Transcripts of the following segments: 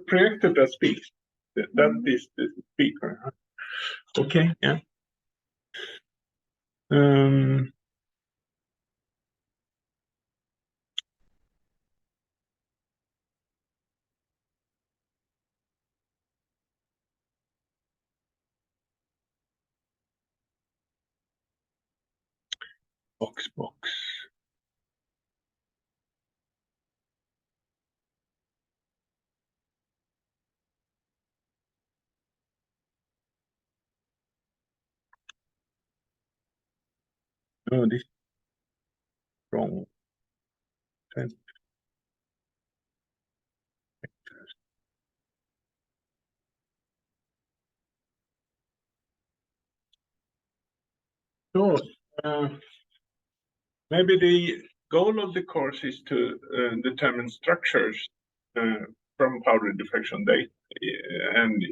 projector that speaks. That is the speaker. Okay, yeah. Box. Oh, this is wrong. So, maybe the goal of the course is to determine structures from powder diffraction data, and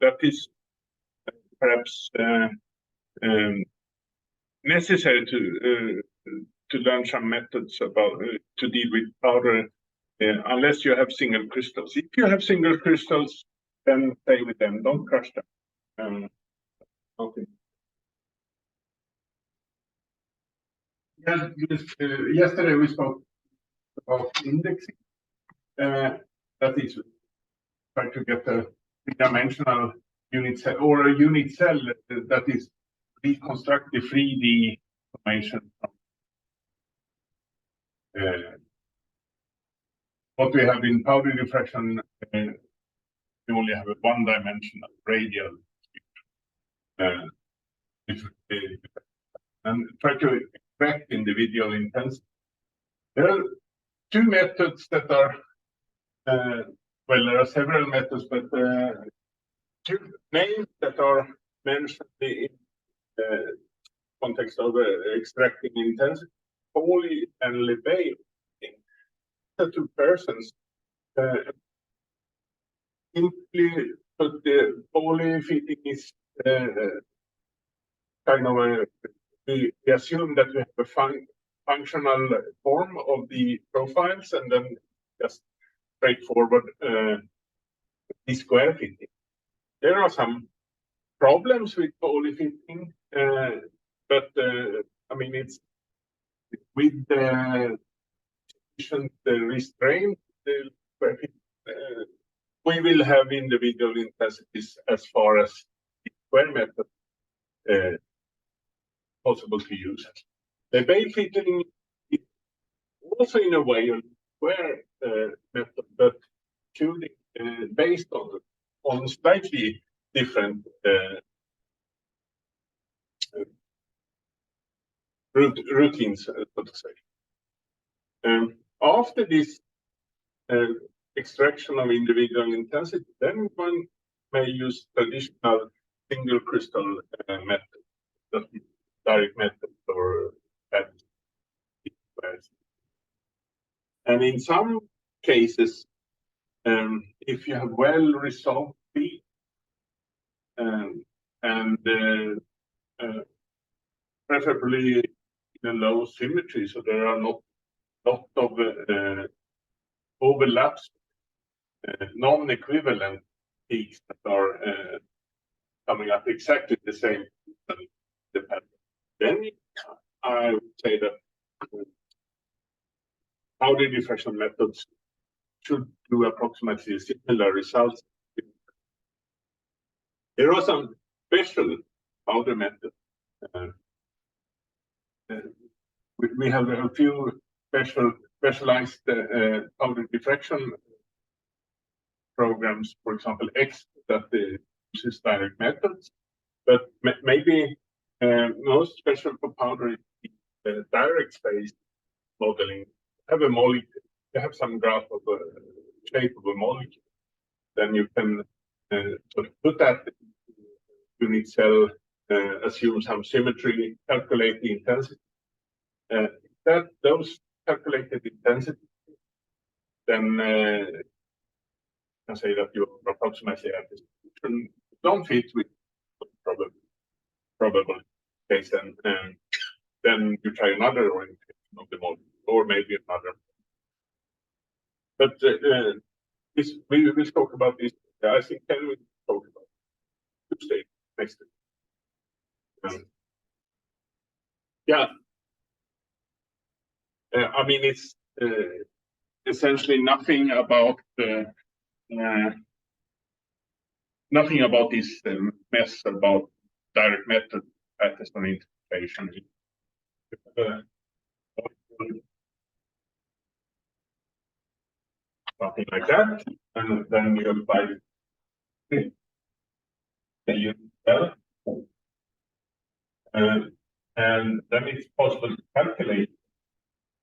that is perhaps necessary to learn some methods about to deal with powder, unless you have single crystals. If you have single crystals, then play with them. Don't crush them. Okay. Yes, yesterday we spoke about indexing. That is trying to get a three-dimensional unit cell or a unit cell that is reconstruct the 3D information from what we have in powder diffraction. We only have a one-dimensional radial and try to extract individual intensity. There are two methods that are, well, there are several methods, but two names that are mentioned in the context of extracting intensity, Pauly and Lebesgue. The two persons simply put the Pauly fitting is kind of we assume that we have a functional form of the profiles and then just straightforward square fitting. There are some problems with Pauly fitting, but I mean, it's with the sufficient restraint, the square fit, we will have individual intensities as far as the square method possible to use. The Lebesgue fitting is also in a way a square method, but shooting based on slightly different routines, so to say. After this extraction of individual intensity, then one may use traditional single crystal method, that is direct method or and in some cases, if you have well resolved field and preferably in a low symmetry, so there are not lot of overlaps, non-equivalent peaks that are coming up exactly the same. Then I would say that powder diffraction methods should do approximately similar results. There are some special powder methods. We have a few specialized powder diffraction programs, for example, X, that uses direct methods, but maybe most special for powder is direct space modeling. Have a molecule, you have some graph of a shape of a molecule, then you can sort of put that unit cell, assume some symmetry, calculate the intensity. Those calculated intensity, then you can say that you approximately at this don't fit with probable case, and then you try another orientation of the model, or maybe another. But we will talk about this. I think Ken will talk about Tuesday next week. Yeah. I mean, it's essentially nothing about this mess about direct method Patterson integration. Something like that, and then you apply the unit cell, and then it's possible to calculate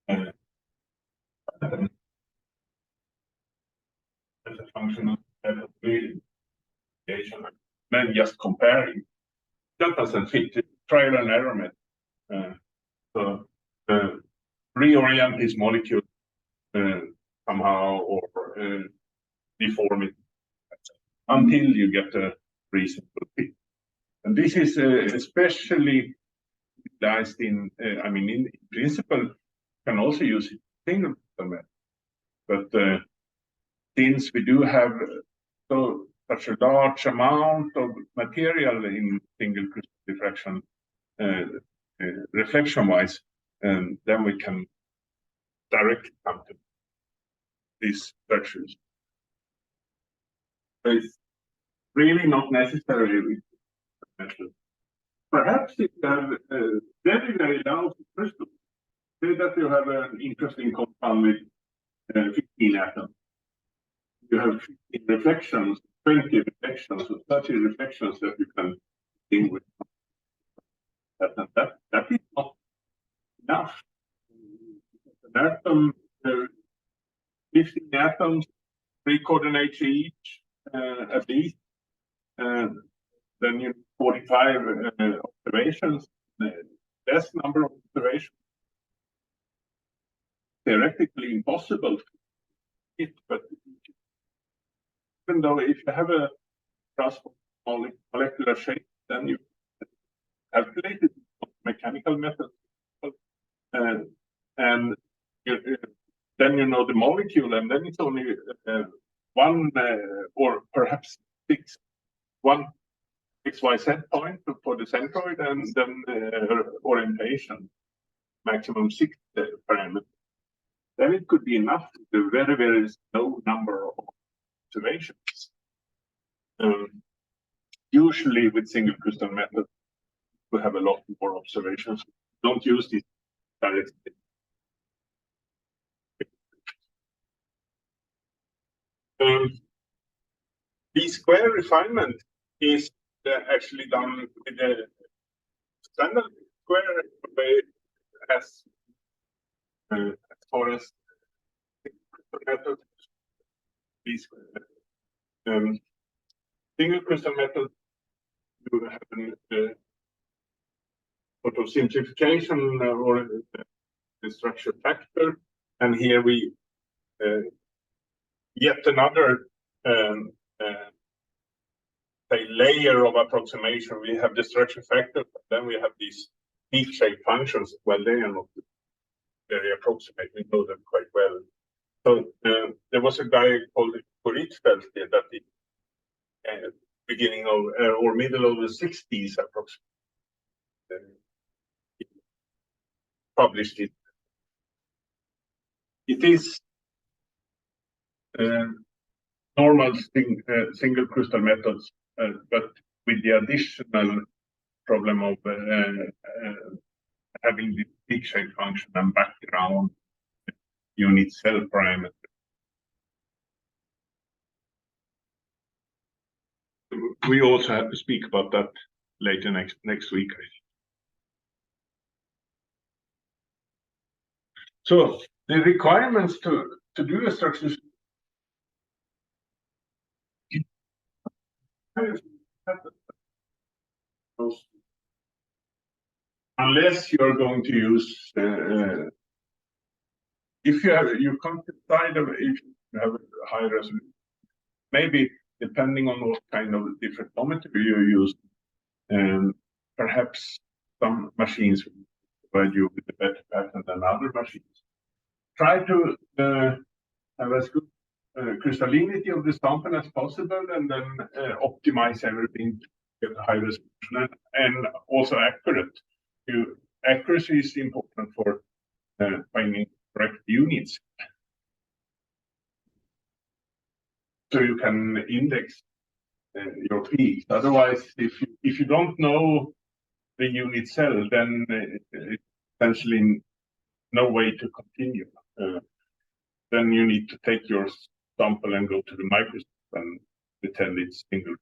as a function of variation, then just comparing. That doesn't fit the trial and error method. So reorient this molecule somehow or deform it until you get a reasonable fit. And this is especially utilized in, I mean, in principle, can also use single crystal method. But since we do have such a large amount of material in single crystal diffraction, reflection-wise, then we can directly come to these structures. So it's really not necessary with method. Perhaps if you have very, very large crystals, say that you have an interesting compound with 15 atoms. You have 15 reflections, 20 reflections, or 30 reflections that you can deal with. That is not enough. An atom, 15 atoms, 3 coordinates each, at least. Then you 45 observations, less number of observations. Theoretically impossible, but even though if you have a grasp of molecular shape, then you calculate it with mechanical methods, and then you know the molecule, and then it's only one or perhaps one XYZ point for the centroid, and then orientation, maximum 6 parameters. Then it could be enough with a very, very low number of observations. Usually with single crystal method, we have a lot more observations. Don't use this directly. The square refinement is actually done with the standard square way as far as method. Single crystal method, you have a sort of simplification or the structure factor, and here we yet another layer of approximation. We have the structure factor, but then we have these peak shape functions. Well, they are not very approximate. We know them quite well. So there was a guy called Kurzfeld that the beginning of or middle of the 60s approximately published it. It is normal single crystal methods, but with the additional problem of having the peak shape function and background unit cell parameter. We also have to speak about that later next week, I think. So the requirements to do a structure unless you're going to use if you can't decide if you have a high resolution, maybe depending on what kind of diffractometer you use, perhaps some machines will provide you with a better pattern than other machines. Try to have as good salinity of the sample as possible, and then optimize everything to get a high resolution and also accurate. Accuracy is important for finding correct units. So you can index your peaks. Otherwise, if you don't know the unit cell, then essentially no way to continue. Then you need to take your sample and go to the microscope and pretend it's single.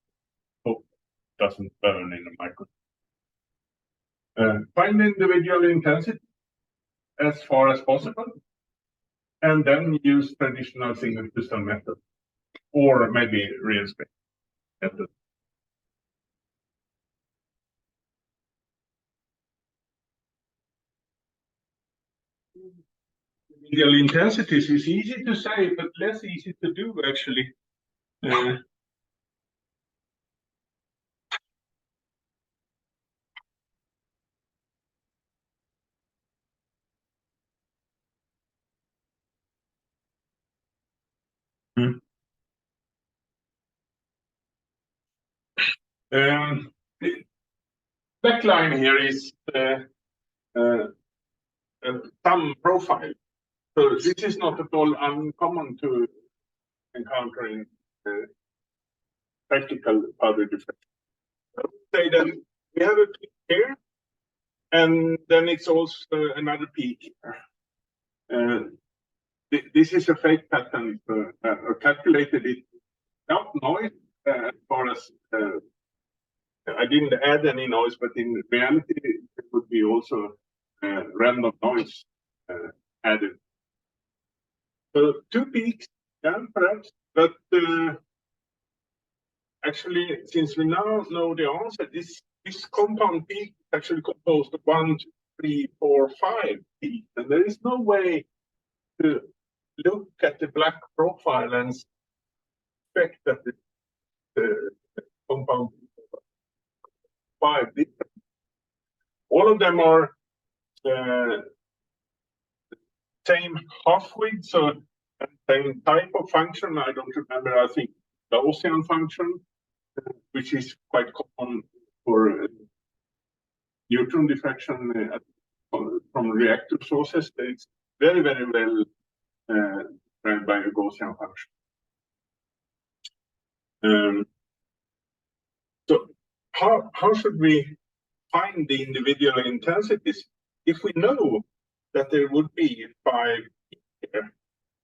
Hope it doesn't burn in a microscope. Find the individual intensity as far as possible, and then use traditional single crystal method, or maybe real space method. Individual intensities is easy to say, but less easy to do actually. The black line here is some profile. So this is not at all uncommon to encounter in practical powder diffraction. I would say that we have a peak here, and then it's also another peak here. This is a fake pattern, calculated it without noise as far as I didn't add any noise, but in reality it would be also random noise added. So 2 peaks, yeah, perhaps, but actually, since we now know the answer, this compound peak is actually composed of 1, 2, 3, 4, 5 peaks, and there is no way to look at the black profile and expect that the compound 5 different. All of them are same half width, so same type of function. I don't remember. I think the Gaussian function, which is quite common for neutron diffraction from reactor sources. It's very, very well read by a Gaussian function. So how should we find the individual intensities if we know that there would be 5 here,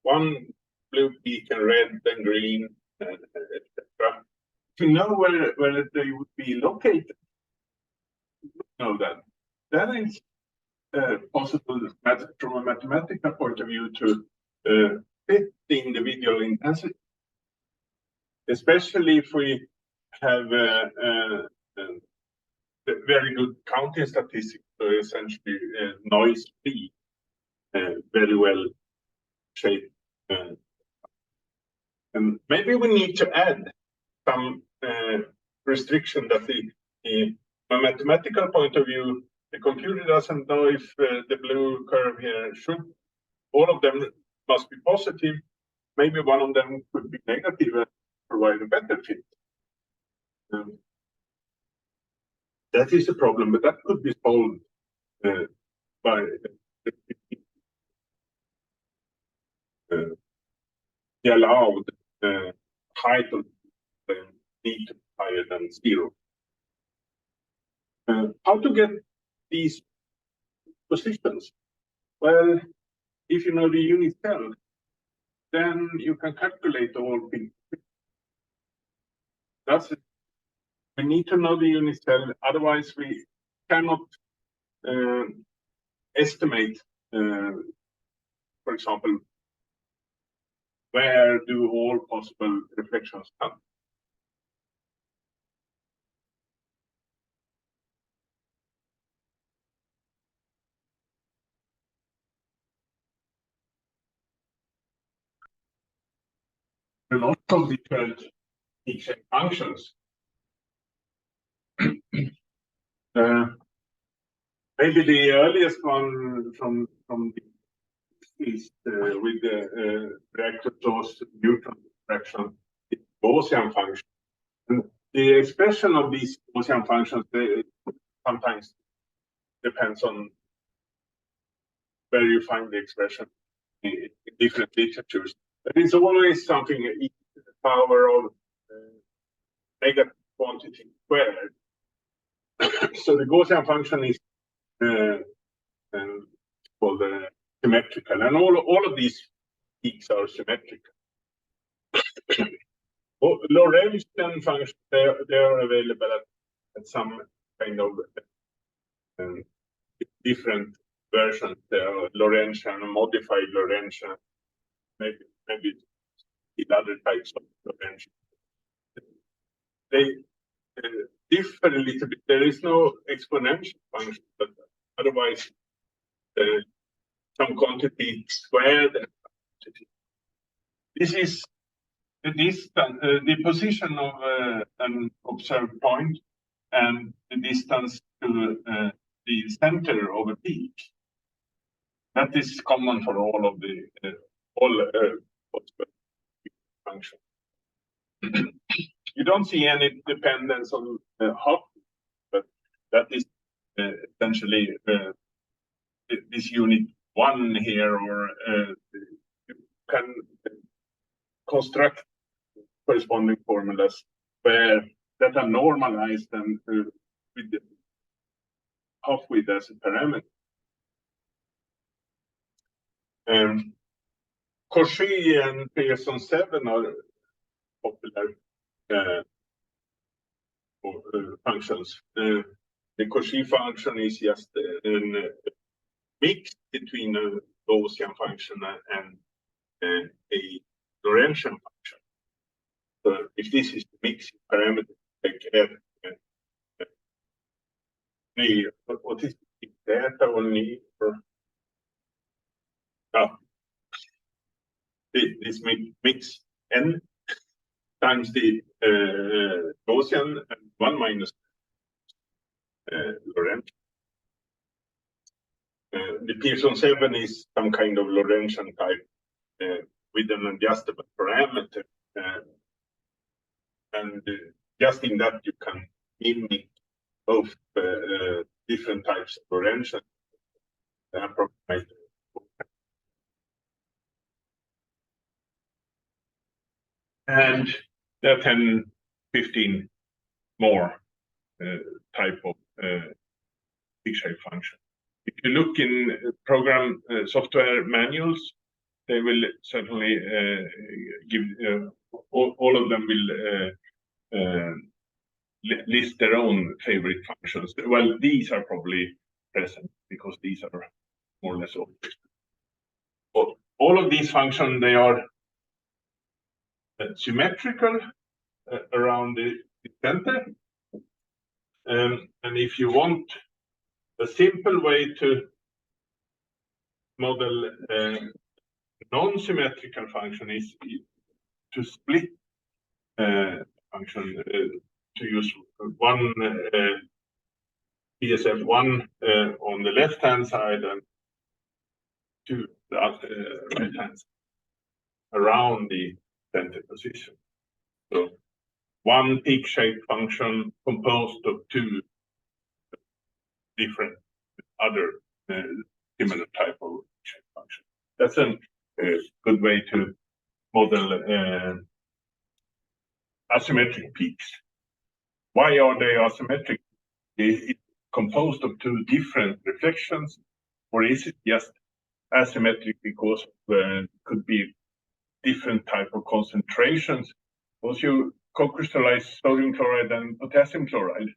1 blue peak and red and green, etc. To know where they would be located, know that. Then it's possible from a mathematical point of view to fit the individual intensity, especially if we have very good counting statistics, so essentially noise-free, very well shaped. And maybe we need to add some restriction that from a mathematical point of view, the computer doesn't know if the blue curve here should, all of them must be positive. Maybe one of them could be negative and provide a better fit. That is a problem, but that could be solved by the allowed height of the need to be higher than 0. How to get these positions? Well, if you know the unit cell, then you can calculate all things. That's it. We need to know the unit cell, otherwise we cannot estimate, for example, where do all possible reflections come. A lot of different peak-shape functions. Maybe the earliest one from the is with the reactor source neutron diffraction. expression is Gaussian function. And the expression of these Gaussian functions sometimes depends on where you find the expression in different literatures. But it's always something e to the power of negative quantity squared. So the Gaussian function is called symmetrical, and all of these peaks are symmetrical. Lorentzian functions, they are available at some kind of different versions. There are Lorentzian, modified Lorentzian, maybe other types of Lorentzian. They differ a little bit. There is no exponential function, but otherwise some quantity squared. This is the distance, the position of an observed point, and the distance to the center of a peak. That is common for all of the possible functions. You don't see any dependence on Hopf, but that is essentially this unit 1 here, or you can construct corresponding formulas that are normalized and with the Hopf width as a parameter. Cauchy and Pearson 7 are popular functions. The Cauchy function is just a mix between a Gaussian function and a Lorentzian function. So if this is the mixing parameter, like F, what is it, theta or ni, or this mix n times the Gaussian and 1 minus Lorentz. The Pearson 7 is some kind of Lorentzian type with an adjustable parameter. And just in that you can mimic both different types of Lorentzian approximate. And there are 10, 15 more type of peak-shaped function. If you look in program software manuals, they will certainly give all of them will list their own favorite functions. Well, these are probably present because these are more or less obvious. But all of these functions, they are symmetrical around the center. And if you want a simple way to model non-symmetrical function is to split function, to use one PSF1 on the left-hand side and to the right-hand side around the center position. So one peak-shaped function composed of two different other similar type of shape function. That's a good way to model asymmetric peaks. Why are they asymmetric? Is it composed of two different reflections, or is it just asymmetric because it could be different type of concentrations? Once you co-crystallize sodium chloride and potassium chloride,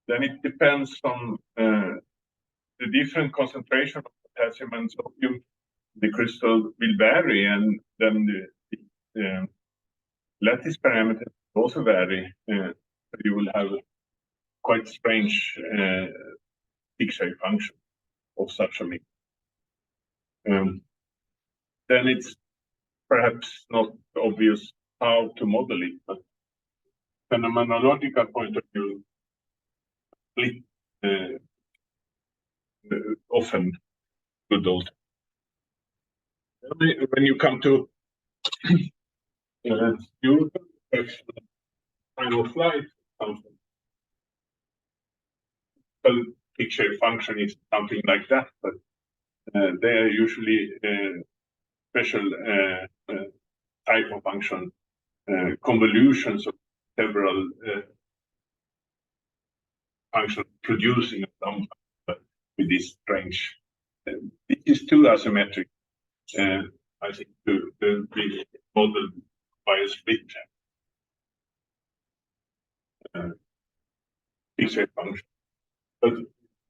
then it depends on the different concentration of potassium and sodium. The crystal will vary, and then the lattice parameter will also vary. You will have a quite strange peak-shaped function of such a mix. Then it's perhaps not obvious how to model it, but phenomenological point of view, split often good old. When you come to Beautiful direction, time of flight, something. Well, picture function is something like that, but they are usually special type of function, convolutions of several functions producing some with this strange. It is too asymmetric. I think to be modeled by a split picture function. But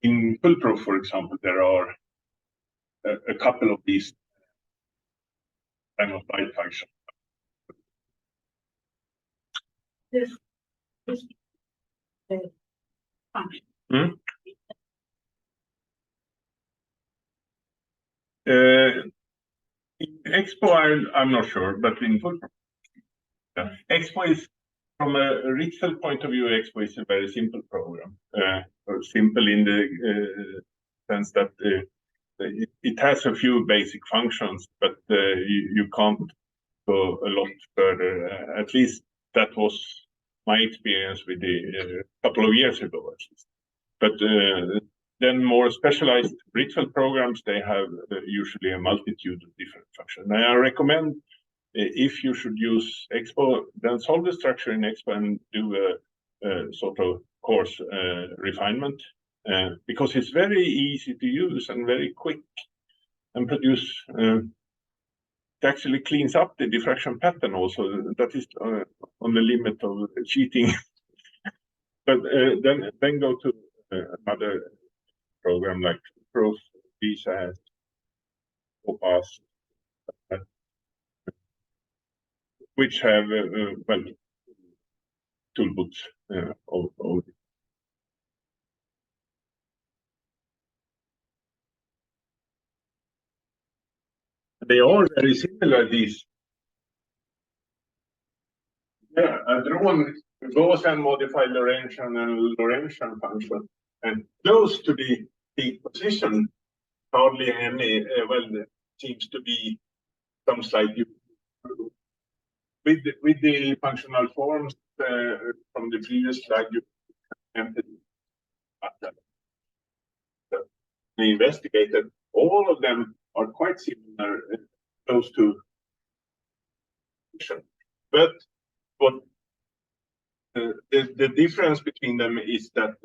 in full-proof, for example, there are a couple of these time of flight functions. This function. In Expo, I'm not sure, but in full-proof, Expo is, from a Ritzel point of view, Expo is a very simple program. Or simple in the sense that it has a few basic functions, but you can't go a lot further. At least that was my experience with the couple of years ago, at least. But then more specialized Ritzel programs, they have usually a multitude of different functions. And I recommend, if you should use Expo, then solve the structure in Expo and do a sort of coarse refinement, because it's very easy to use and very quick and produce. It actually cleans up the diffraction pattern also. That is on the limit of cheating. But then go to another program like Proof, VISA, OPAS, which have well, toolbox of they are very similar, these. Yeah, a drawn Gaussian modified Lorentzian and Lorentzian function, and close to the peak position, hardly any, well, there seems to be some slight with the functional forms from the previous slide, you investigated, all of them are quite similar, close to. But what the difference between them is that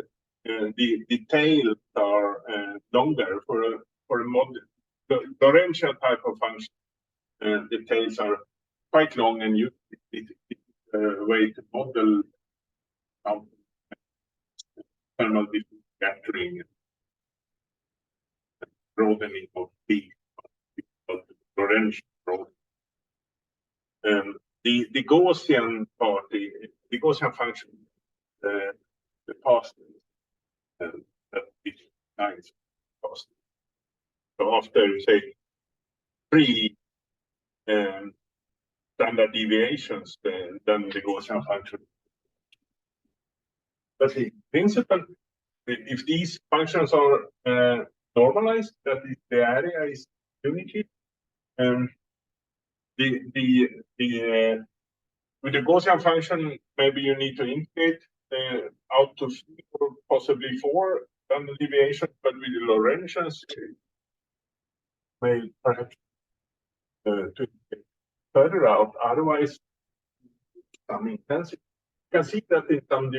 the tails are longer for a model. The Lorentzian type of function, the tails are quite long, and it's a way to model thermal scattering, broadening of the Lorentzian broadening. The Gaussian part, the Gaussian function, the past, that is nice past. So after, say, 3 standard deviations, then the Gaussian function. But in principle, if these functions are normalized, that is, the area is unity. With the Gaussian function, maybe you need to integrate out to 3 or possibly 4 standard deviations, but with the Lorentzians, may perhaps to further out. Otherwise, some intensity. You can see that in some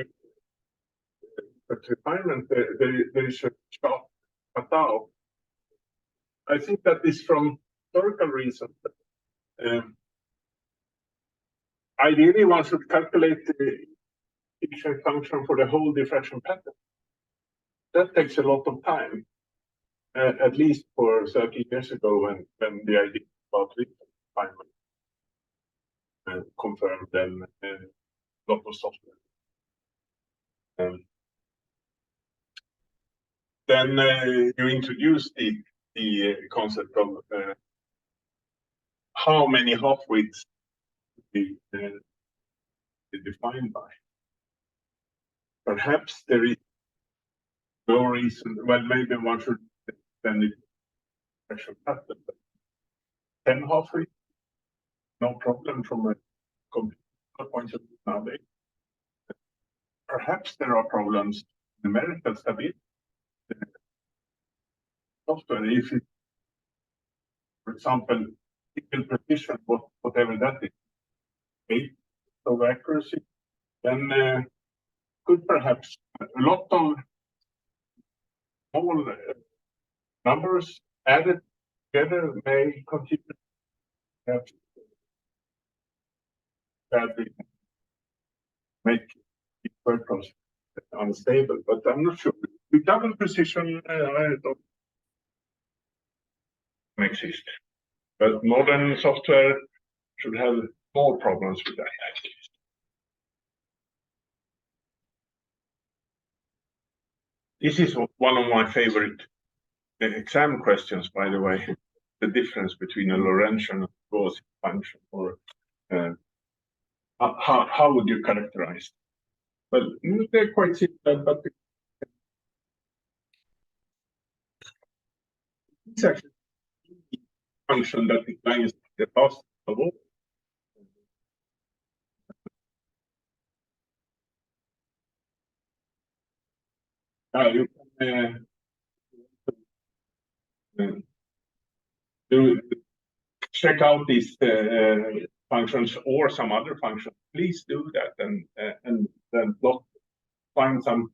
refinement, there is a sharp cutout. I think that is from historical reasons. Ideally, one should calculate the diffraction function for the whole diffraction pattern. That takes a lot of time, at least for 30 years ago, when the idea about refinement confirmed, then a lot of software. Then you introduce the concept of how many half-widths be defined by. Perhaps there is no reason. Well, maybe one should extend it diffraction pattern. 10 half-widths, no problem from a computer point of view nowadays. Perhaps there are problems in numerical stability. Software, if it, for example, single precision, whatever that is, 8 of accuracy, then could perhaps a lot of small numbers added together may contribute perhaps badly make the word process unstable, but I'm not sure. With double precision, I don't exist. But modern software should have more problems with that. This is one of my favorite exam questions, by the way. The difference between a Lorentzian and Gaussian function, or how would you characterize? Well, they're quite simple, but it's actually a function that declines the last of all. You can check out these functions or some other function. Please do that and then find some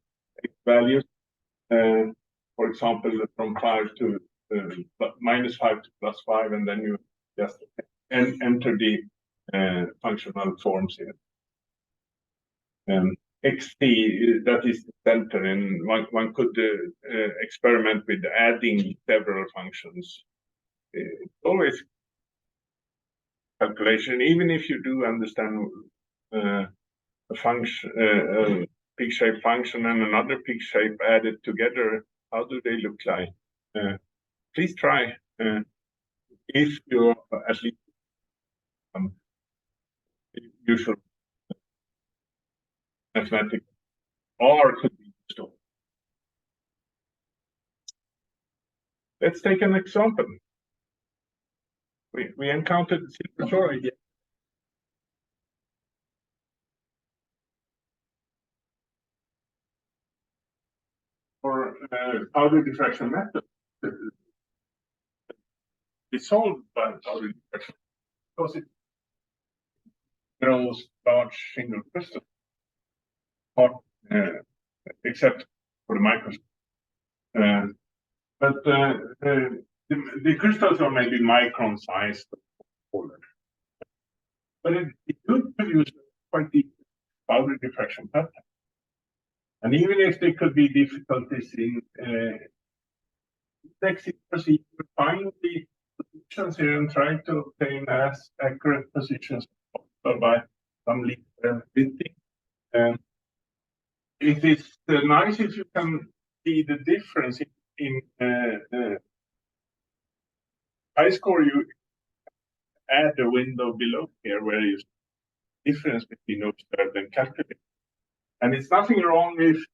values. For example, from 5 to -5 to +5, and then you just enter the functional forms here. XT, that is the center, and one could experiment with adding several functions. It's always calculation, even if you do understand a function, a pig-shaped function and another pig shape added together. How do they look like? Please try. If you at least usual mathematics R could be used. Let's take an example. We encountered silver idea. For Pauli diffraction method, it's solved by Pauli diffraction because it grows large single crystals, except for the microscope. But the crystals are maybe micron sized, but it could produce quite the Pauli diffraction pattern. And even if there could be difficulties in text procedure, find the positions here and try to obtain as accurate positions as possible by some linear fitting. It is nice if you can see the difference in I-score. You add a window below here where you see the difference between observed and calculated. And it's nothing wrong if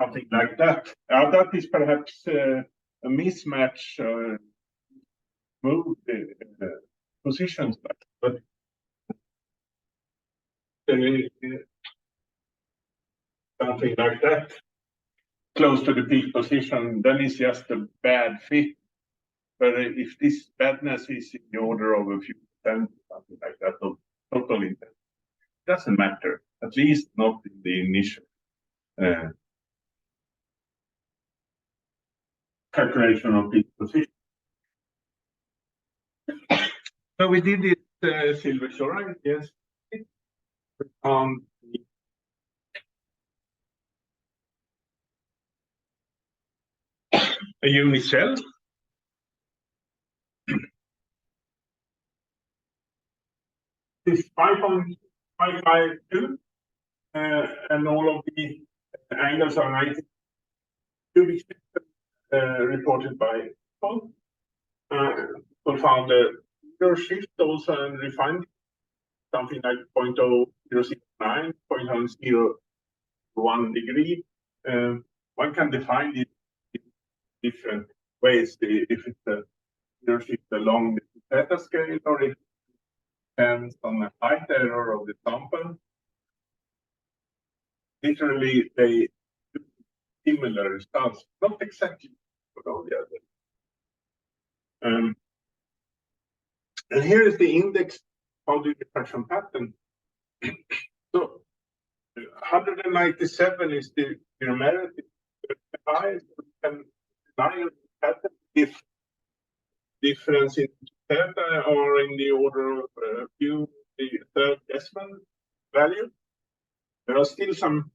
something like that. That is perhaps a mismatch, move positions, but something like that, close to the peak position, then it's just a bad fit. But if this badness is in the order of a few percent, something like that, totally doesn't matter, at least not in the initial calculation of peak position. So we did it silver chloride, yes. A unicell. This 5.552, and all of the angles are 90 cubic reported by Paul. We found a shift also and refined something like 0.0009, 0.001 degree. One can define it in different ways. If it's a shift along the theta scale, or it depends on the height error of the sample. Literally, they do similar results, not exactly one or the other. And here is the index of the diffraction pattern. So 197 is the numeric highest, and higher pattern if difference in theta or in the order of few the third decimal value. There are still some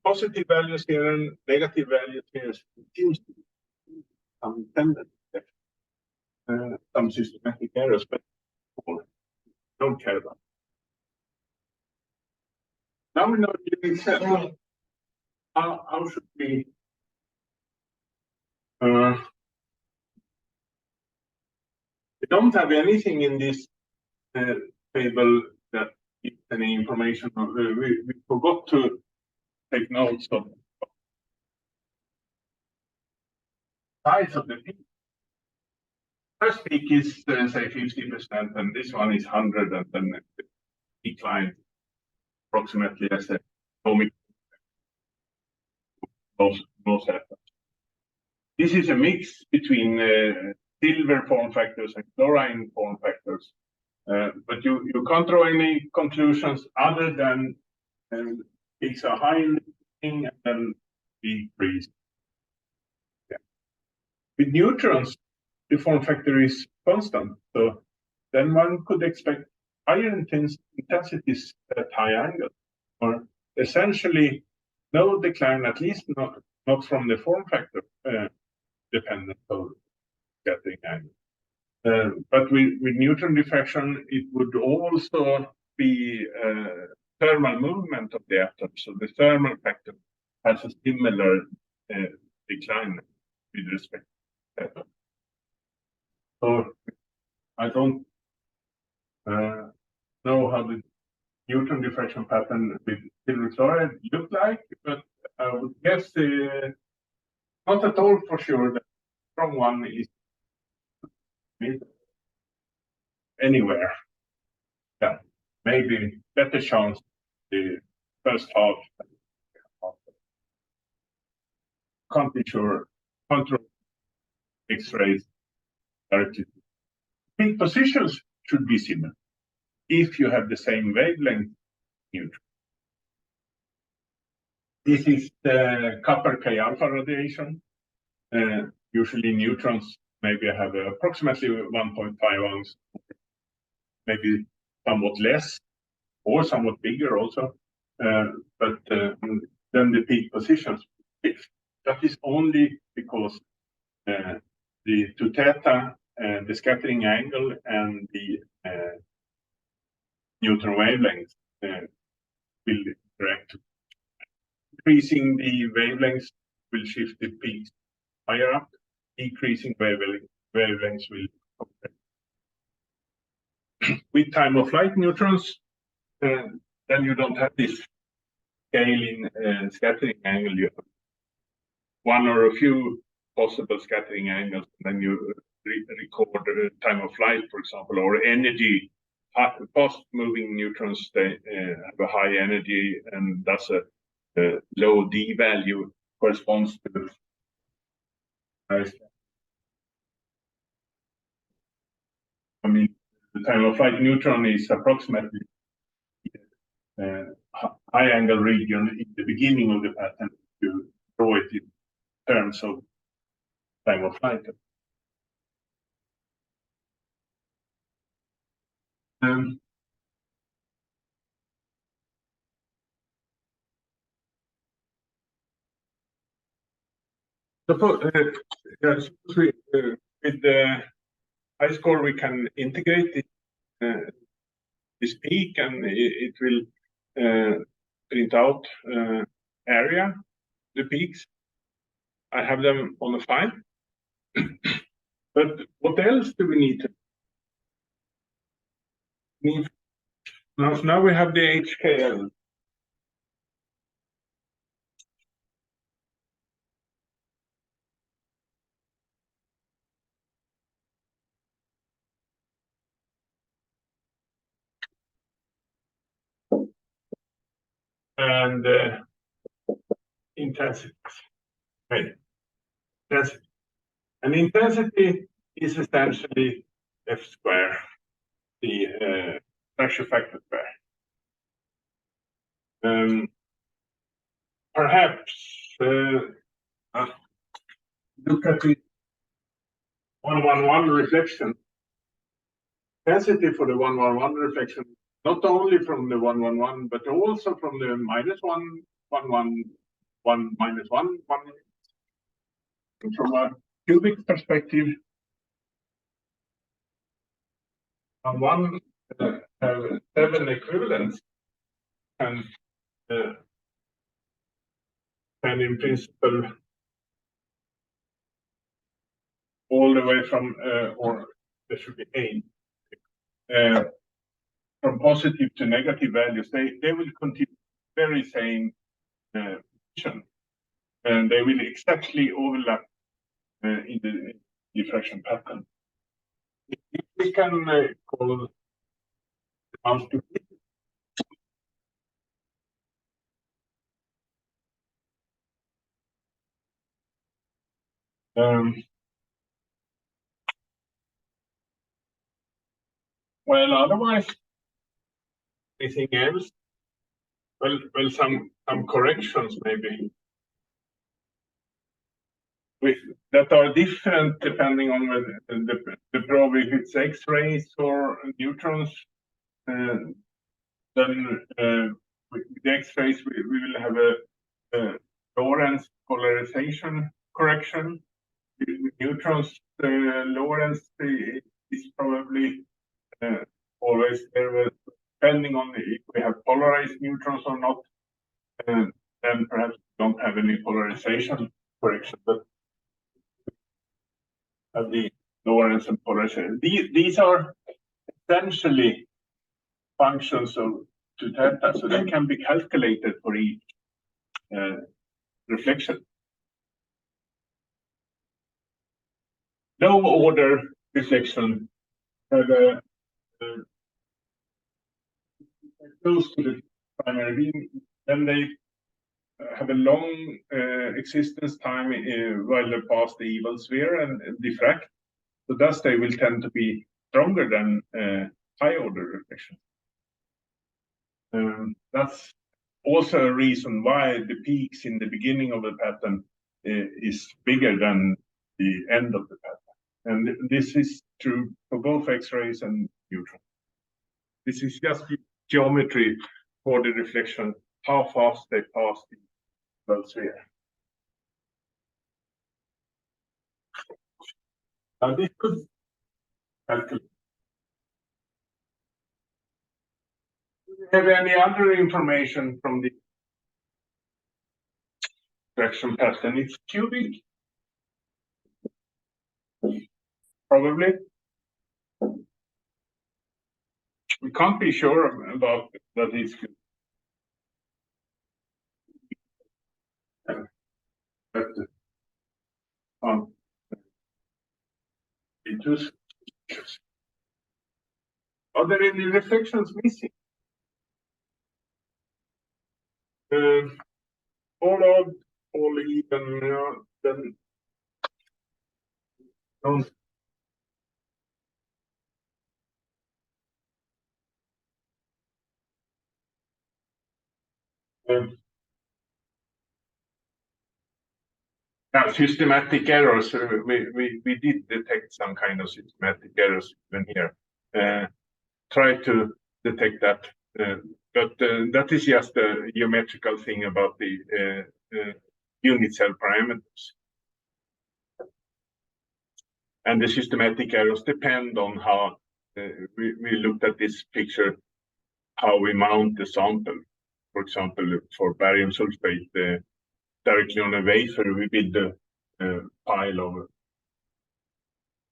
positive values here and negative values here. So it seems to be some tendency, some systematic errors, but don't care about. Now we know the example. How should we we don't have anything in this table that gives any information. We forgot to take notes of size of the peak. First peak is say 50%, and this one is 100, and then the decline approximately as a atomic most happens. This is a mix between silver form factors and chlorine form factors, but you can't draw any conclusions other than peaks are high in the beginning and then decrease. Yeah. With neutrons, the form factor is constant, so then one could expect higher intensities at high angles, or essentially no decline, at least not from the form factor dependent of scattering angle. But with neutron diffraction, it would also be thermal movement of the atom, so the thermal factor has a similar decline with respect to that. So I don't know how the neutron diffraction pattern with silver chloride look like, but I would guess not at all for sure that from one is anywhere. Yeah, maybe better chance the first half. Can't be sure. Control X-rays directly. Peak positions should be similar if you have the same wavelength neutron. This is the copper K alpha radiation. Usually neutrons maybe have approximately 1.5 ounce, maybe somewhat less or somewhat bigger also. But then the peak positions, that is only because the 2 theta, the scattering angle, and the neutron wavelength will interact. Increasing the wavelengths will shift the peaks higher up. Decreasing wavelengths will compare. With time of flight neutrons, then you don't have this scale in scattering angle. You have one or a few possible scattering angles, and then you record the time of flight, for example, or energy. Fast-moving neutrons, they have a high energy, and thus a low d value corresponds to I mean, the time of flight neutron is approximately high angle region in the beginning of the pattern to draw it in terms of time of flight. Suppose with the high score we can integrate this peak, and it will print out area, the peaks. I have them on a file. But what else do we need to need? Now we have the HKL. and intensity. Right. Intensity. And intensity is essentially F square, the pressure factor square. Perhaps look at the 111 reflection. Intensity for the 111 reflection, not only from the 111, but also from the -1, 1, 1, 1, -1, 1. From a cubic perspective, one have 7 equivalents, and in principle all the way from or there should be 8 from positive to negative values. They will continue very same position, and they will exactly overlap in the diffraction pattern. We can call out to well, otherwise, anything else? Well, some corrections maybe that are different depending on whether the probe, if it's X-rays or neutrons. Then with the X-rays, we will have a Lorentz polarization correction. With neutrons, the Lorentz is probably always there, depending on if we have polarized neutrons or not. Then perhaps we don't have any polarization correction, but have the Lorentz and polarization. These are essentially functions of to theta, so they can be calculated for each reflection. Low order reflection have a close to the primary beam, then they have a long existence time while they pass the evil sphere and diffract. So thus they will tend to be stronger than high order reflection. That's also a reason why the peaks in the beginning of the pattern is bigger than the end of the pattern. And this is true for both X-rays and neutrons. This is just geometry for the reflection, how fast they pass the evil sphere. Now this could calculate. Do you have any other information from the reflection pattern? It's cubic. Probably. We can't be sure about that it's good. But it was. Are there any reflections missing? All odd, all even, then don't. Now, systematic errors. We did detect some kind of systematic errors even here. Try to detect that, but that is just a geometrical thing about the unit cell parameters. And the systematic errors depend on how we looked at this picture, how we mount the sample. For example, for barium sulfate, directly on a wafer, we build a pile of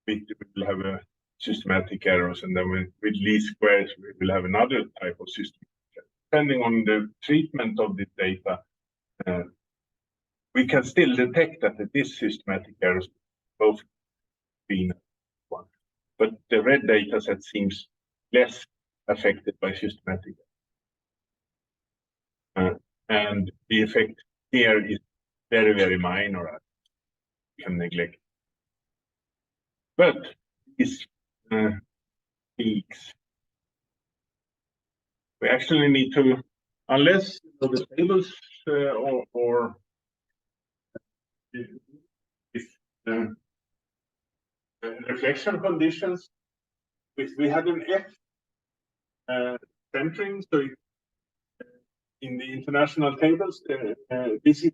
it. We will have a systematic errors, and then with least squares, we will have another type of system. Depending on the treatment of the data, we can still detect that it is systematic errors, both being one. But the red data set seems less affected by systematic. and the effect here is very, very minor. You can neglect. But these peaks, we actually need to, unless the tables or if reflection conditions, we had an F centering, so in the international tables, this is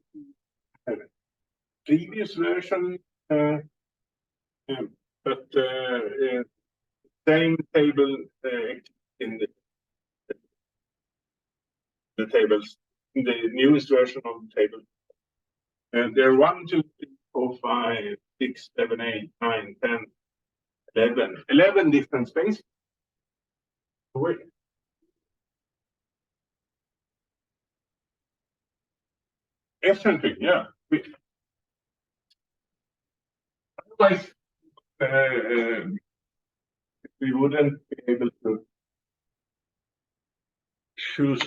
previous version, but same table in the tables, in the newest version of the table. There are 1, 2, 3, 4, 5, 6, 7, 8, 9, 10, 11 different spaces. Wait. Eccentric, yeah. Otherwise, we wouldn't be able to choose.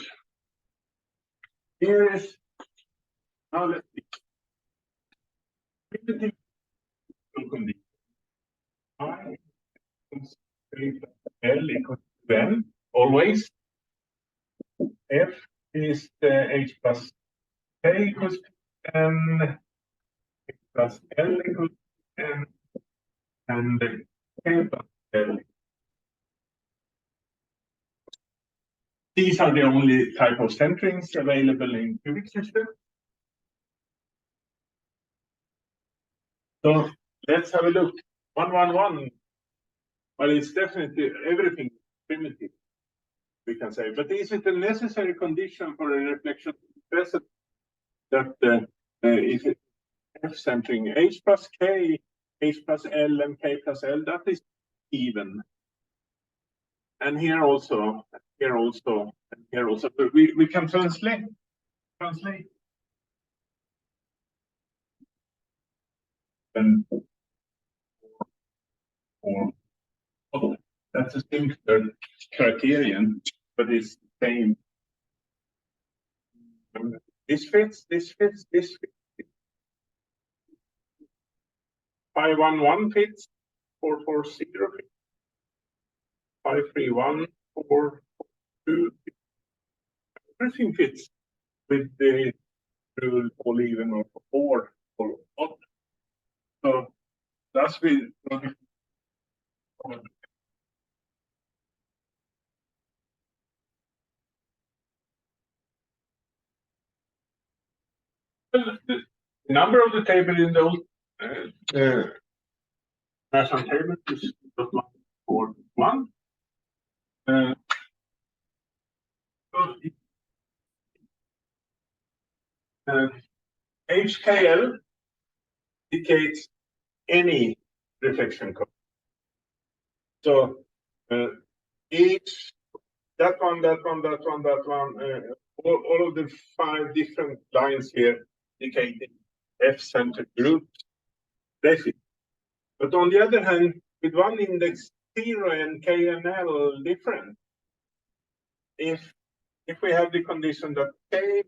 Here is, now let's see. I L equals to N, always. F is H plus K equals to N, H plus L equals to N, and K plus L. These are the only type of centerings available in cubic system. So let's have a look. 1, 1, 1. Well, it's definitely everything primitive, we can say. But is it a necessary condition for a reflection present that if it F centering H plus K, H plus L, and K plus L, that is even. And here also, here also, and here also. But we can translate. And or that's a simpler criterion, but it's the same. This fits, this fits, this fits. 511 fits, 440 fits, 531, 442. Everything fits with the rule all even or all odd. So that's with the number of the table in the old national table is +141. HKL indicates any reflection code. So each, that one, all of the 5 different lines here indicating F-centered groups. But on the other hand, with one index 0 and K and L different, if we have the condition that K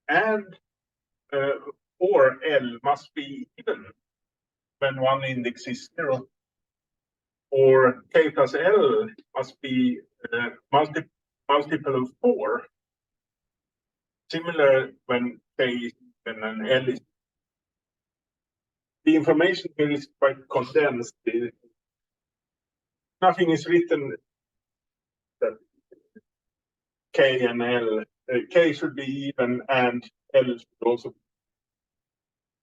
and or L must be even when one index is 0, or K plus L must be multiple of 4, similar when K is even and L is. The information here is quite condensed. Nothing is written that K and L, K should be even and L should also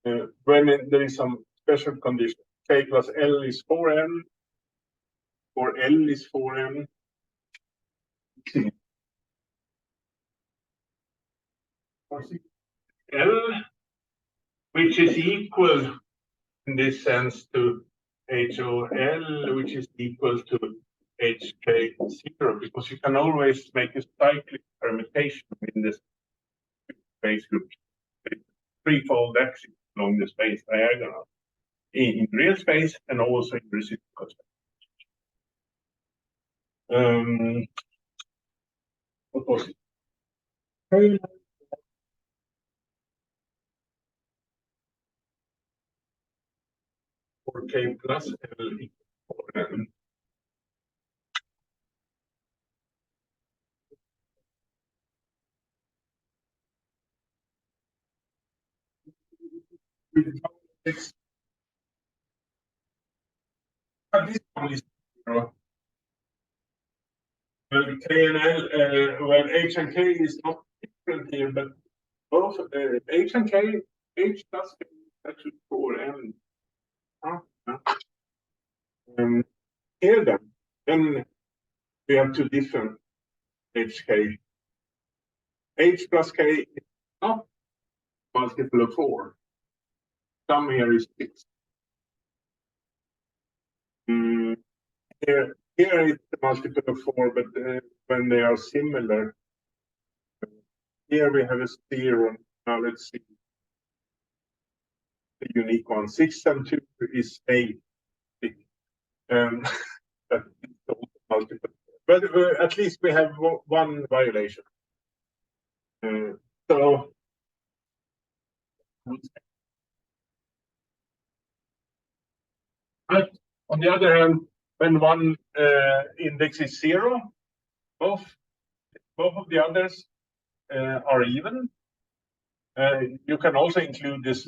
be. When there is some special condition, K plus L is 4n, or L is 4n. L, which is equal in this sense to HOL, which is equal to HK0, because you can always make a cyclic permutation in this space group. Threefold axis along the space diagonal in real space and also in reciprocal space. What was it? or K plus L equal to 4N. This one is 0. Well, K and L, well, H and K is not different here, but both H and K, H plus K is actually 4N. Here then we have two different HK. H plus K is not multiple of 4. Some here is 6. Here it's a multiple of 4, but when they are similar, here we have a 0. Now let's see the unique one. 6 and 2 is 8. That is also multiple. But at least we have one violation. So but on the other hand, when one index is 0, both of the others are even. You can also include this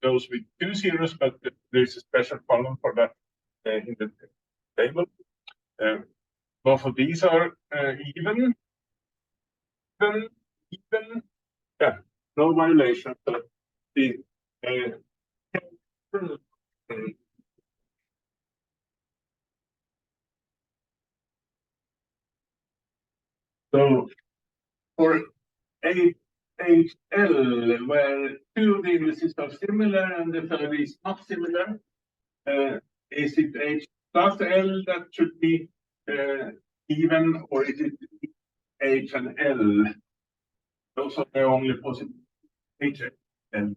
those with 2 zeros, but there's a special column for that in the table. Both of these are even. Yeah, no violation. So the so for HL, where 2 of the indices are similar and the third is not similar, is it H plus L that should be even, or is it H and L? Those are the only possible H and L.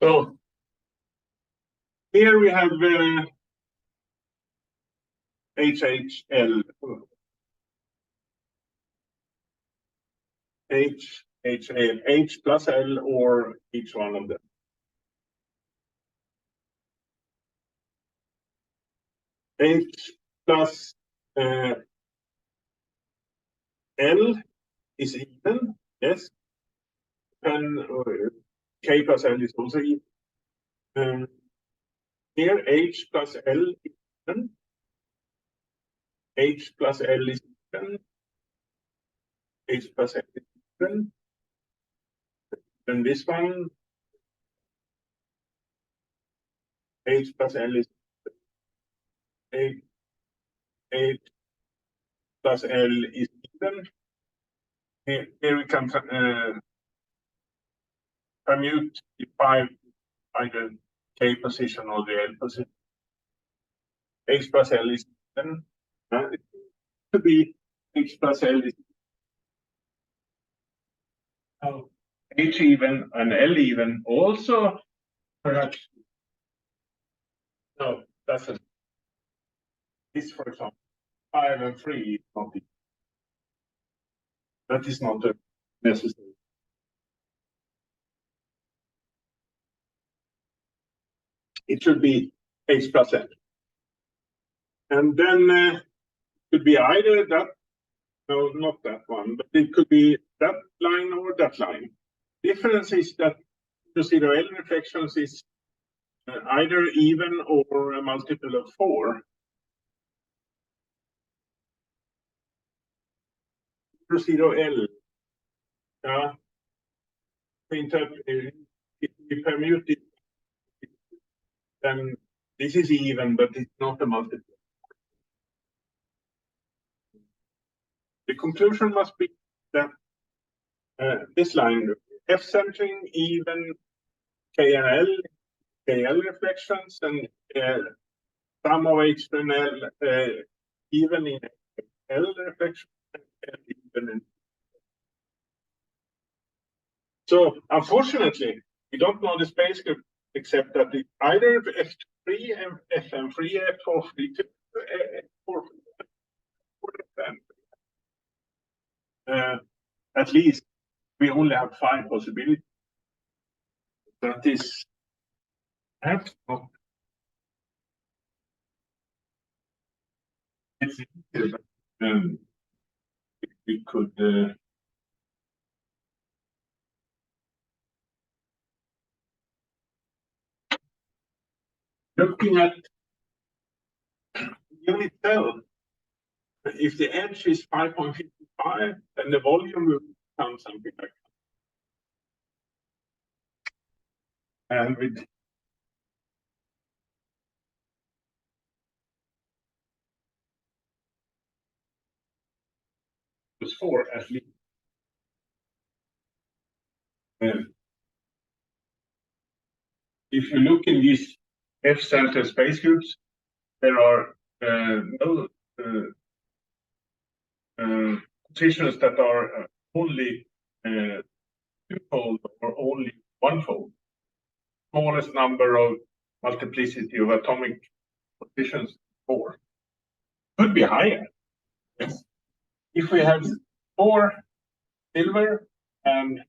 So here we have HHL, HHL, H plus L, or each one of them. H plus L is even, yes. And K plus L is also even. Here, H plus L is even. H plus L is even. H plus L is even. Then this one, H plus L is H plus L is even. Here we can commute the 5 either K position or the L position. H plus L is even. It could be H plus L is H even and L even also perhaps. No, that's a, this, for example, 5 and 3 is not it. That is not necessary. It should be H plus L. And then it could be either that, no, not that one, but it could be that line or that line. Difference is that the 0L reflections is either even or a multiple of 4. The 0L, if we permute it, then this is even, but it's not a multiple. The conclusion must be that this line, F centering, even, K and L, KL reflections, and sum of H and L, even in L reflection, and even in. So unfortunately, we don't know the space group except that it's either F3, FM3, F432, F4, at least we only have 5 possibilities. That is perhaps not. It's easier, but we could. Looking at unit cell, if the edge is 5.55, then the volume will become something like that. And with plus 4 at least. If you look in these F-center space groups, there are no positions that are only two-fold or only one-fold. Smallest number of multiplicity of atomic positions, 4. Could be higher. Yes. If we have 4 silver and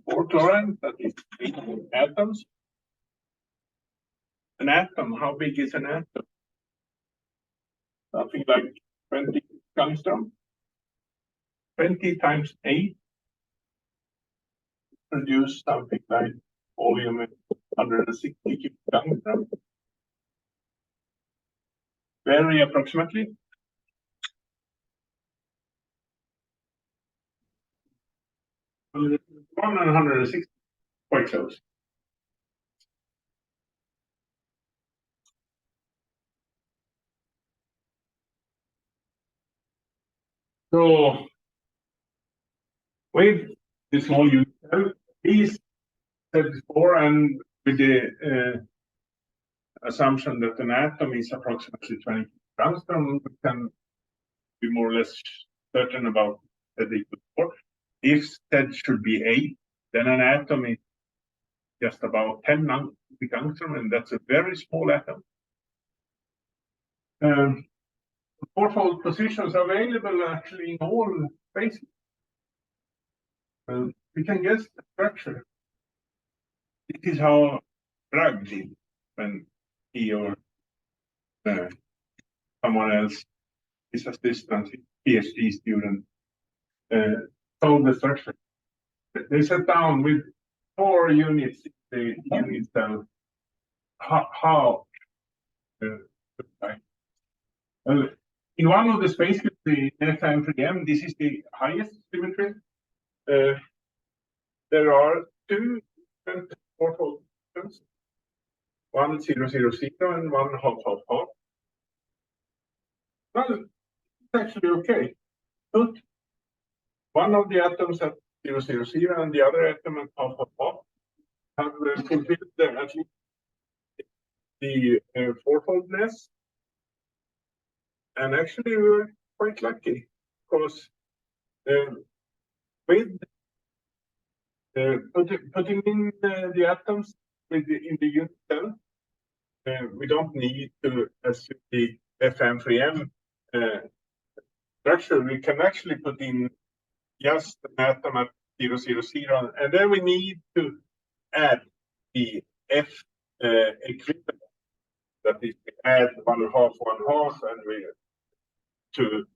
4 chlorine, that is 8 atoms. An atom, how big is an atom? Something like 20 angstrom. 20 times 8 produce something like volume 160 angstrom. Very approximately. 160, quite close. So, with the small unit cell, these said before, and with the assumption that an atom is approximately 20 angstrom, we can be more or less certain about that equals 4. If Z should be 8, then an atom is just about 10 angstrom, and that's a very small atom. 4-fold positions are available actually in all spaces. We can guess the structure. This is how Bragg did when he or someone else, his assistant, PhD student, told the structure. They sat down with 4 units, the unit cell, how in one of the spaces, the FM3M, this is the highest symmetry. There are 2 different 4-fold positions, 1 0 0 0 and 1 half half half. Well, it's actually okay. Put one of the atoms at 0 0 0 and the other atom at half half half. Have fulfilled at least the 4-foldness. And actually, we were quite lucky because with putting in the atoms in the unit cell, we don't need to assume the FM3M structure. We can actually put in just an atom at 0 0 0, and then we need to add the F equivalent. That is, we add 1/2, 1/2, and we to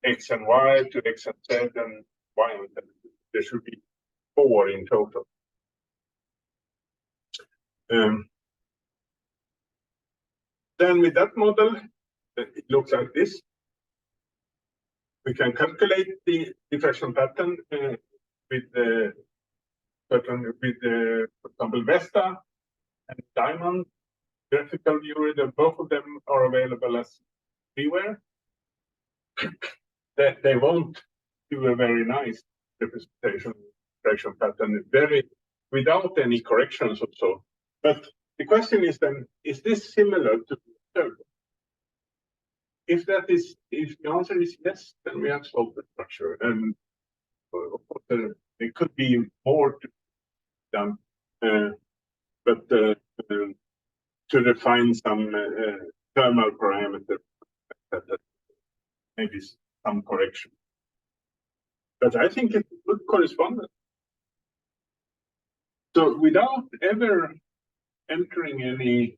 X and Y, to X and Z, and Y and Z. There should be 4 in total. Then with that model, it looks like this. We can calculate the diffraction pattern with for example, Vesta and Diamond graphical viewer. Both of them are available as freeware. They won't do a very nice representation diffraction pattern, without any corrections or so. But the question is then, is this similar to turbo? If the answer is yes, then we have solved the structure. And of course, there could be more to be done. But to refine some thermal parameter that maybe some correction. But I think it's a good correspondence. So without ever entering any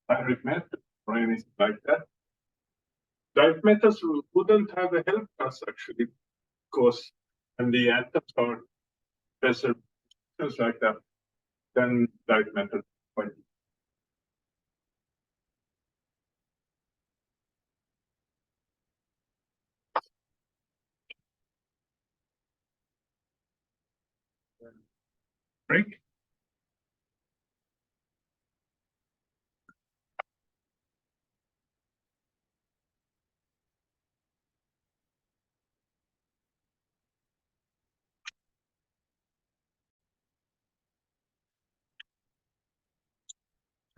direct method or anything like that, direct methods wouldn't have helped us actually, because when the atoms are special things like that, then direct method quite. Break.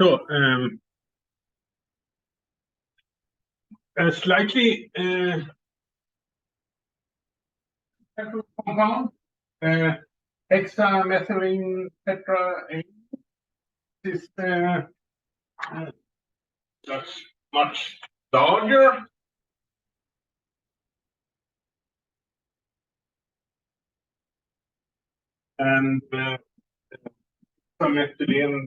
So a slightly compound, hexamethylene tetra is much larger. And methylene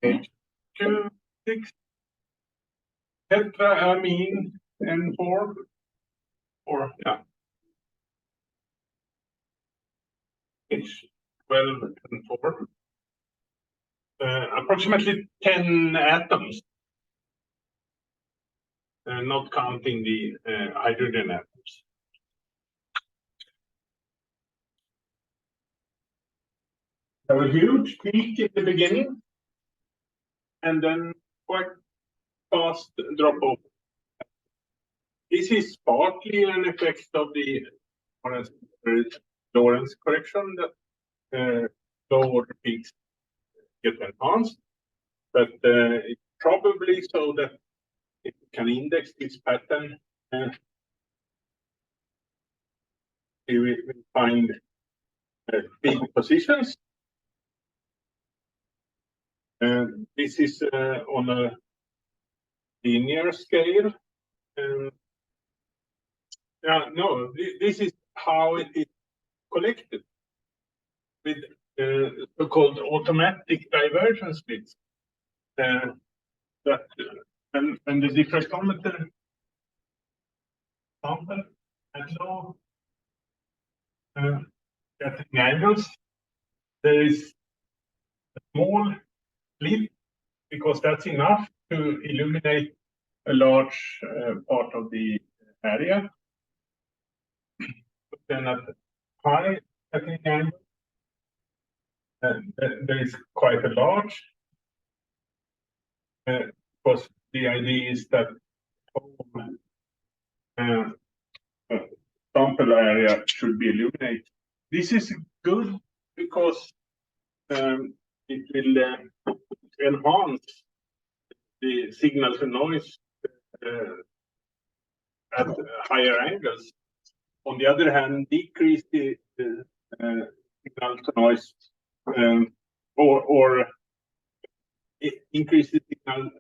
H2,6 tetraamine N4, or yeah, H12 N4, approximately 10 atoms, not counting the hydrogen atoms. So a huge peak in the beginning, and then quite fast drop off. This is partly an effect of the Lorentz correction that low order peaks get enhanced, but it's probably so that it can index this pattern. We will find big positions. This is on a linear scale. No, this is how it is collected with so-called automatic divergence splits. That and the diffractometer sample at low scattering angles, there is a small slit because that's enough to illuminate a large part of the area. But then at high scattering angle, there is quite a large, because the idea is that sample area should be illuminated. This is good because it will enhance the signal to noise at higher angles. On the other hand, decrease the signal to noise or increase the signal,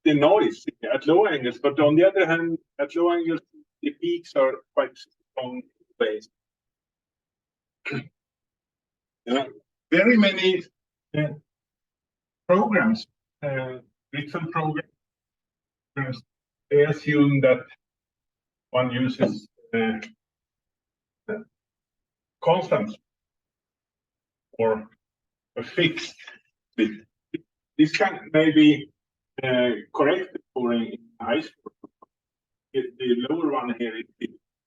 the noise at low angles. But on the other hand, at low angles, the peaks are quite strong ways. Very many programs, written programs, they assume that one uses constants or a fixed bit. This can maybe corrected for in high school. The lower one here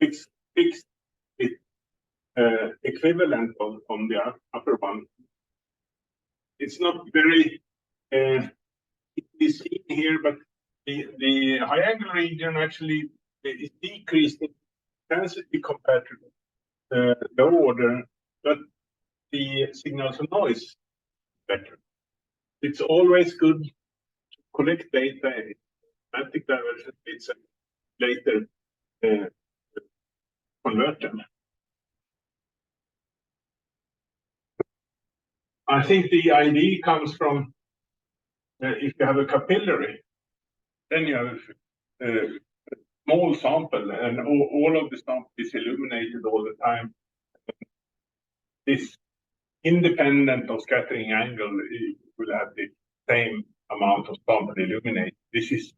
is fixed bit equivalent on the upper one. It's not very easy seen here, but the high angle region actually is decreased in intensity compared to low order, but the signal to noise is better. It's always good to collect data in automatic divergence splits and later convert them. I think the idea comes from if you have a capillary, then you have a small sample, and all of the sample is illuminated all the time. This, independent of scattering angle, will have the same amount of sample illuminated. This is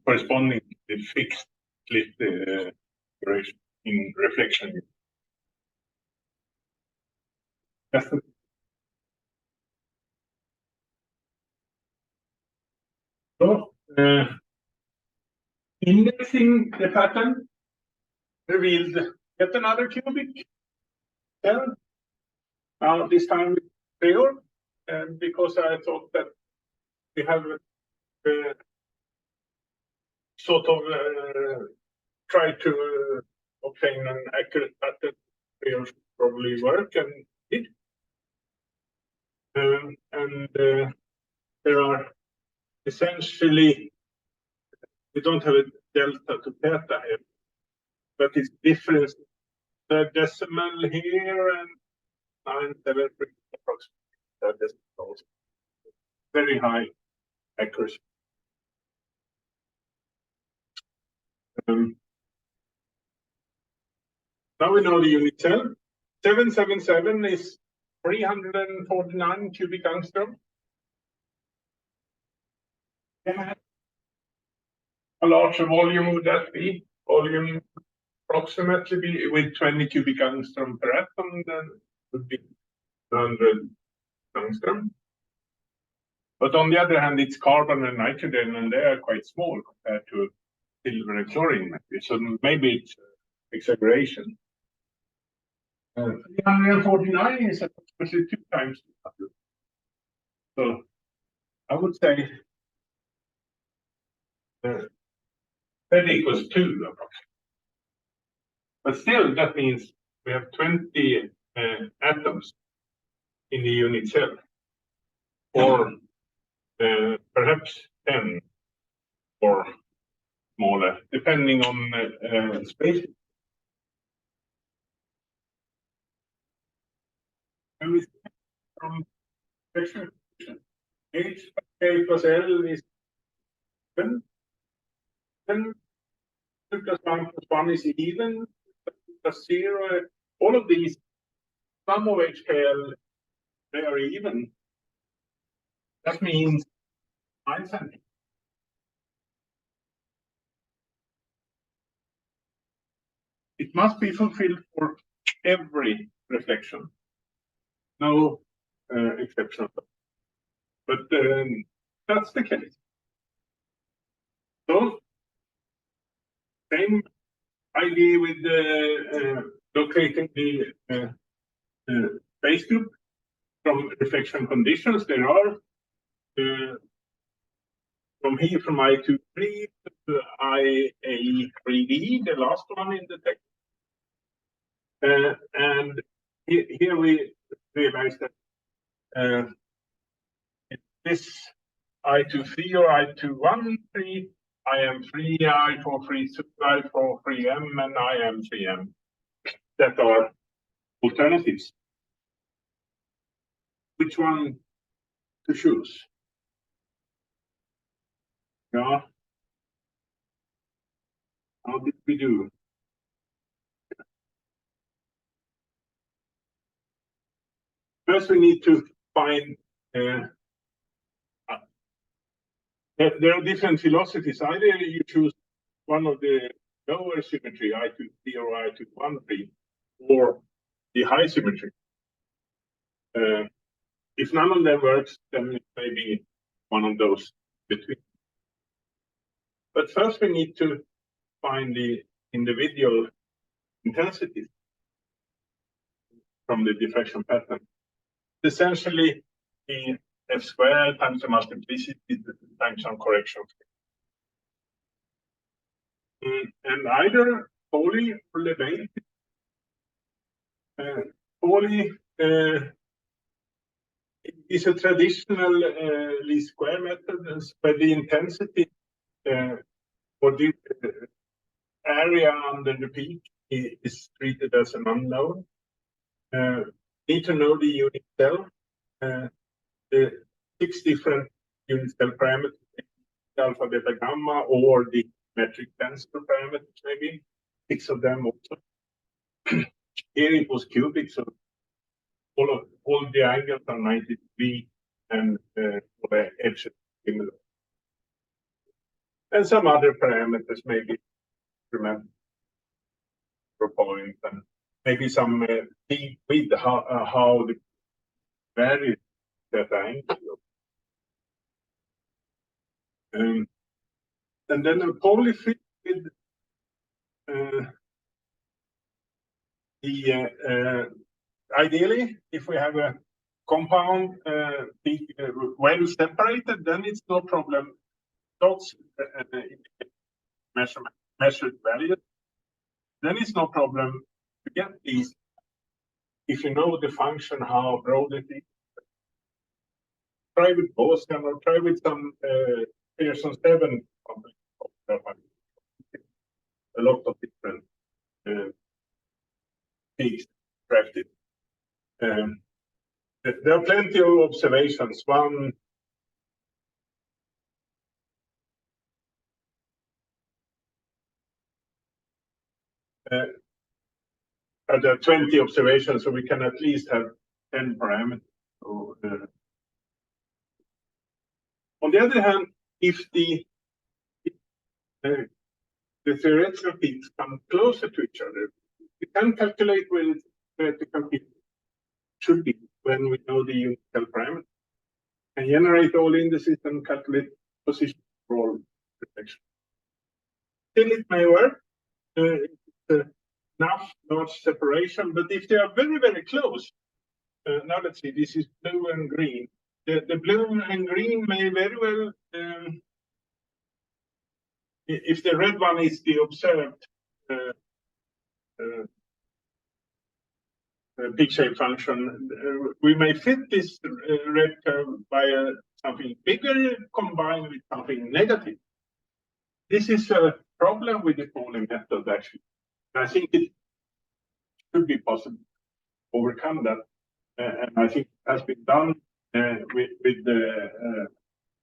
corresponding to the fixed slit duration in reflection. That's the So, indexing the pattern revealed yet another cubic cell. Now this time with Theor, because I thought that we have sort of tried to obtain an accurate pattern. Theor should probably work, and did. And there are essentially, we don't have a delta to theta here, but it's difference the decimal here and 973 approximately. That is also very high accuracy. Now we know the unit cell. 777 is 349 cubic angstrom. A larger volume would that be? Volume approximately be with 20 cubic angstrom per atom, then would be 100 angstrom. But on the other hand, it's carbon and nitrogen, and they are quite small compared to silver and chlorine. Maybe. So maybe it's exaggeration. 349 is approximately 2 times 200. So I would say that equals 2 approximately. But still, that means we have 20 atoms in the unit cell, or perhaps 10 or smaller, depending on space. And we from section H K plus L is 10. Then 2 plus 1 plus 1 is even, 2 plus 0. All of these, sum of HKL, they are even. That means 9 centimeters. It must be fulfilled for every reflection. No exception. But that's the case. So, same idea with locating the phase group from reflection conditions. There are from here from I23 to IA3D, the last one in the text. And here we realize that this I23 or I213, IM3, I43, I43M, and IM3M that are alternatives. Which one to choose? Yeah. How did we do? First, we need to find. There are different philosophies. Either you choose one of the lower symmetry, I23 or I213, or the high symmetry. If none of them works, then it may be one of those between. But first, we need to find the individual intensities from the diffraction pattern. Essentially, the F squared times the multiplicity times some correction. And either Pauli or Lebesgue. Pauli is a traditional least square method, where the intensity for the area under the peak is treated as an unknown. Need to know the unit cell. the 6 different unit cell parameters, alpha, beta, gamma, or the metric tensor parameters, maybe 6 of them also. Here it was cubic, so all the angles are 90 degrees and all the edges similar. And some other parameters, maybe remember point and maybe some deep with how the varies that angle. And then a polyfill with ideally, if we have a compound well separated, then it's no problem. Dots measured values, then it's no problem to get these if you know the function, how broad it is. Try with Gaussian or try with some Pearson 7 a lot of different peaks crafted. There are plenty of observations. One there are 20 observations, so we can at least have 10 parameters. So, on the other hand, if the theoretical peaks come closer to each other, we can calculate where the theoretical peak should be when we know the unit cell parameter, and generate all indices and calculate position for all reflection. Still, it may work. It's enough large separation, but if they are very, very close, now let's see, this is blue and green. The blue and green may very well, if the red one is the observed peak shape function, we may fit this red curve by something bigger combined with something negative. This is a problem with the Pauli method, actually. I think it should be possible to overcome that. And I think it has been done with the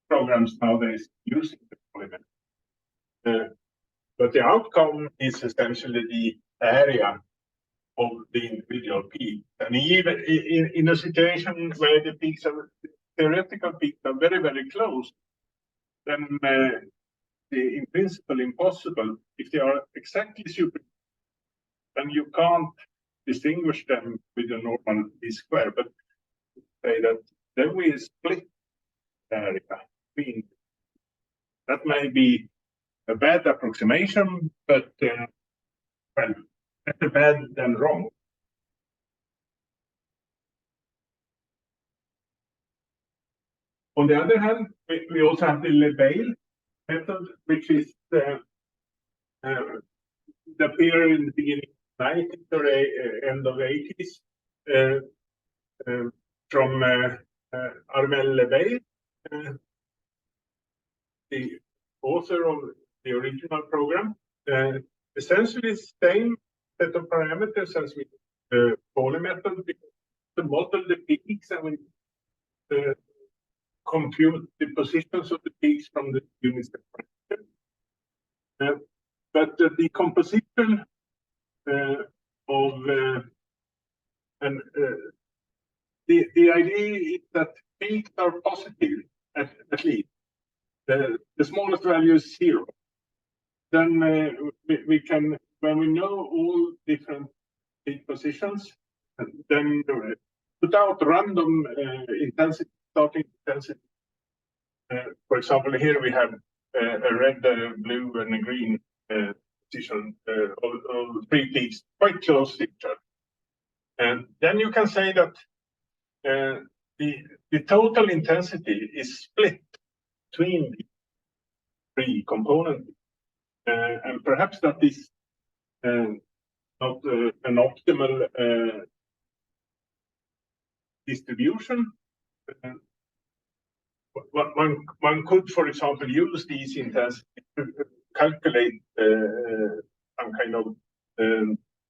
programs nowadays using the Pauli method. But the outcome is essentially the area of the individual peak. And even in a situation where the peaks are, theoretical peaks are very, very close, then in principle impossible. If they are exactly super, then you can't distinguish them with a normal d-square, but say that then we split area between. That may be a bad approximation, but well, better bad than wrong. On the other hand, we also have the Lebesgue method, which is the period in the beginning of the 90s or end of the 80s from Armel Lebesgue, the author of the original program. Essentially, same set of parameters as with the Pauli method, to model the peaks and we compute the positions of the peaks from the unit parameter. But the composition of and the idea is that peaks are positive at least. The smallest value is 0. Then we can, when we know all different peak positions, then put out random intensity, starting intensity. For example, here we have a red, blue, and a green position of 3 peaks quite close to each other. And then you can say that the total intensity is split between the 3 components. And perhaps that is not an optimal distribution. One could, for example, use these intensities to calculate some kind of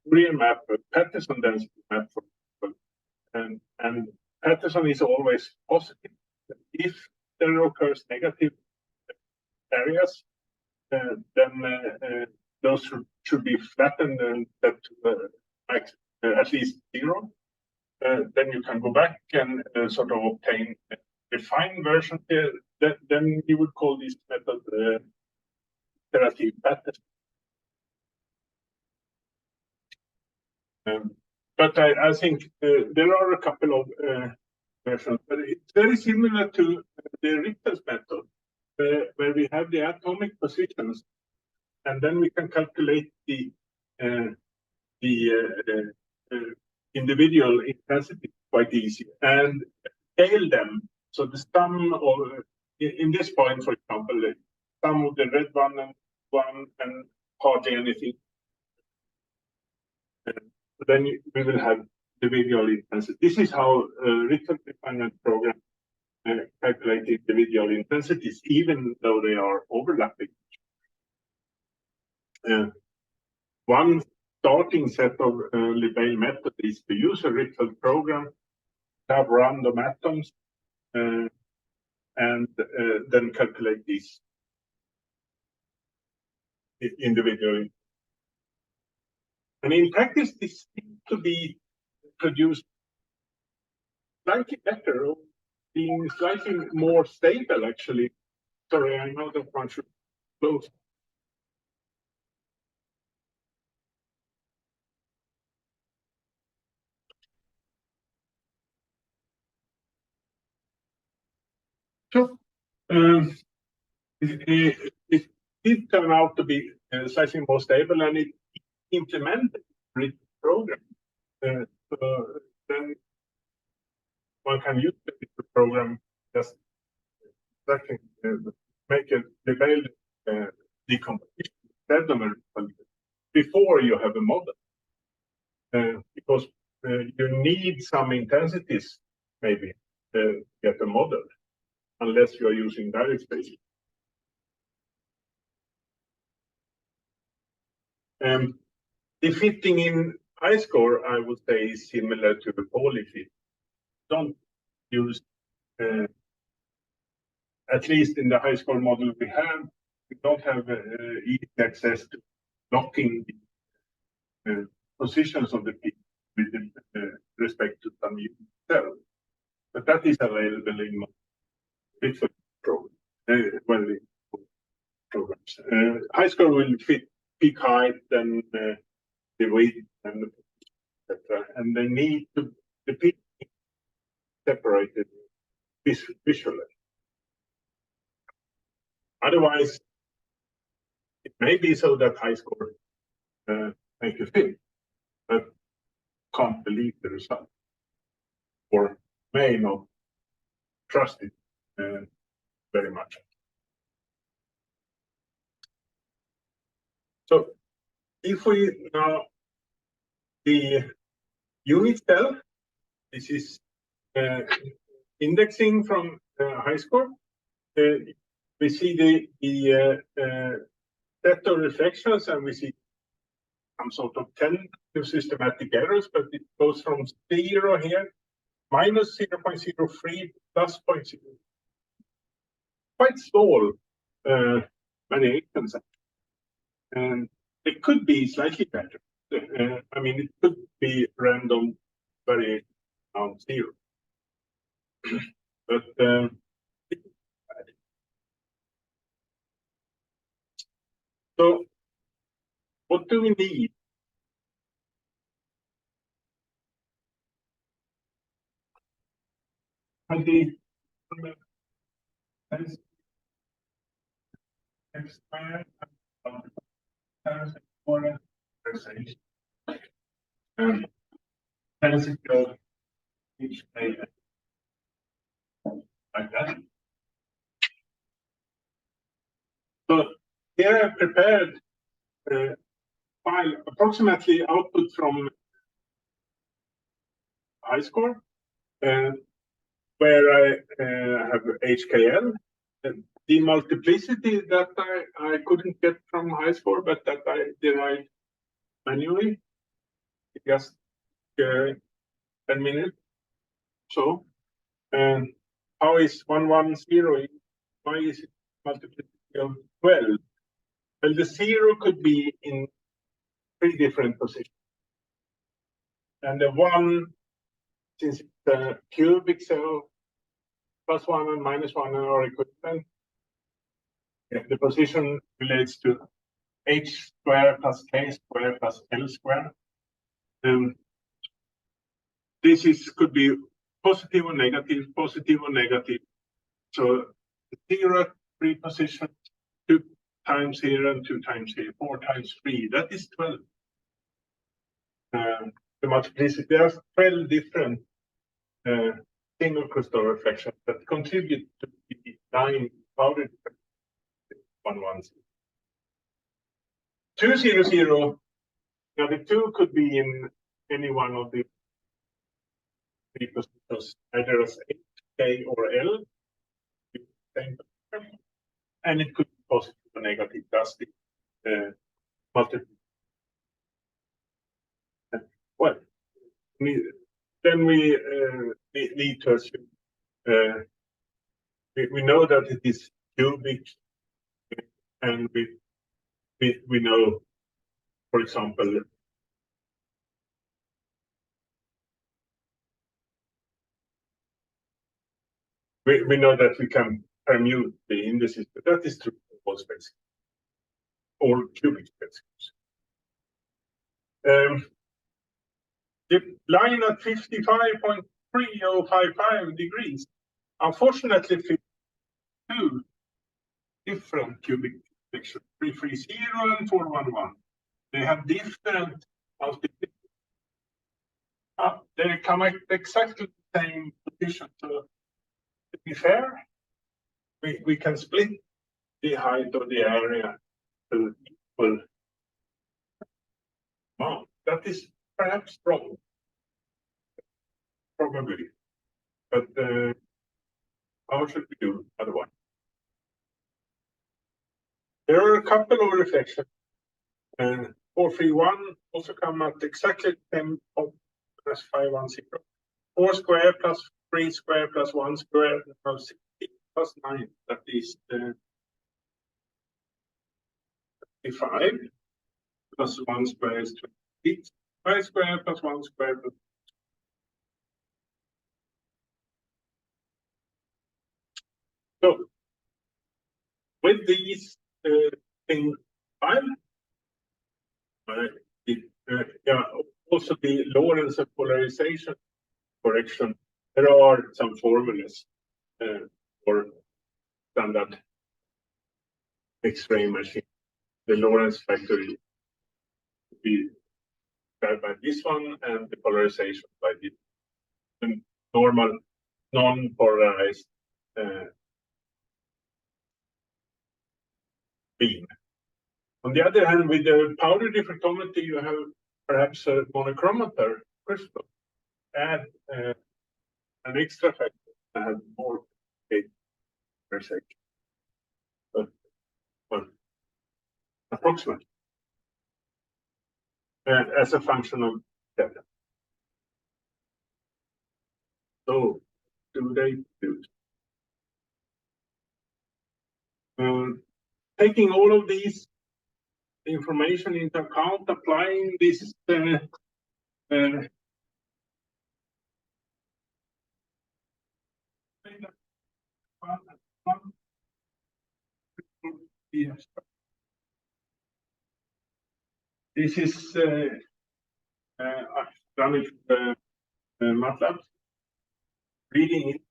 Fourier map, a Peterson density map, for example, and Patterson is always positive. If there occurs negative areas, then those should be flattened and set to at least 0. Then you can go back and sort of obtain a defined version here. Then you would call this method iterative pattern. But I think there are a couple of versions, but it's very similar to the Richter's method, where we have the atomic positions, and then we can calculate the individual intensity quite easy and scale them. So the sum of, in this point, for example, the sum of the red one and hardly anything. Then we will have individual intensity. This is how Richter refinement program calculate individual intensities, even though they are overlapping. One starting set of Lebesgue method is to use a Richter program, have random atoms, and then calculate these individually. And in practice, this seems to be produced slightly better, or being slightly more stable, actually. Sorry, I know that one should close. So, it did turn out to be slightly more stable, and it implemented the program. So then one can use the program just make a Lebesgue decomposition instead of a before you have a model, because you need some intensities maybe to get a model, unless you are using direct spacing. The fitting in HiScore, I would say, is similar to the Pauli fit. Don't use, at least in the HiScore model we don't have easy access to blocking the positions of the peak with respect to some cell. But that is available in different programs. HiScore will fit peak height and the weight and etc. And they need to the peak separated visually. Otherwise, it may be so that HiScore make a fit, but can't believe the result, or may not trust it very much. So, if we now the unit cell, this is indexing from HiScore. We see the set of reflections, and we see some sort of tentative systematic errors, but it goes from 0 here, minus 0.03, plus 0.0. Quite small variations. And it could be slightly better. I mean, it could be random variation around 0. But so, what do we need? Like that. So here I prepared file approximately output from HiScore, where I have HKL. The multiplicity that I couldn't get from HiScore, but that I derived manually. Just 10 minutes. So And how is 110? Why is it multiplicity of 12? Well, the 0 could be in 3 different positions. And the 1, since it's a cubic, so +1 and -1 are equivalent. The position relates to h squared plus k squared plus l squared. This could be positive or negative, positive or negative. So 0 3 position, 2 times here and 2 times here, 4 times 3, that is 12. The multiplicity, there are 12 different single crystal reflections that contribute to the line bounded 110. 200, now the 2 could be in any one of the 3 positions, either as H, K, or L. And it could be positive or negative, thus the multiple. Well, then we need to assume we know that it is cubic, and we know, for example, we know that we can permute the indices, but that is true for all spaces, all cubic spaces. The line at 55.3055 degrees, unfortunately, 2 different cubic sections, 330 and 411. They have different multiplications. They come at exactly the same position. So to be fair, we can split the height of the area to equal amount. That is perhaps wrong, probably. But how should we do otherwise? There are a couple of reflections. 431 also come at exactly the same as 510. 4 squared plus 3 squared plus 1 squared plus 16 plus 9. That is 25 plus 1 squared is 26. 5 squared plus 1 squared plus. So with these things, also the Lorentz polarization correction. There are some formulas for standard X-ray machine. The Lorentz factor will be by this one, and the polarization by the normal non-polarized beam. On the other hand, with the powder diffractometry, you have perhaps a monochromator crystal. Add an extra factor and have more gate per second. But well, approximately as a function of delta. So, do they do? Taking all of these information into account, applying this this is I've done it MATLAB, reading it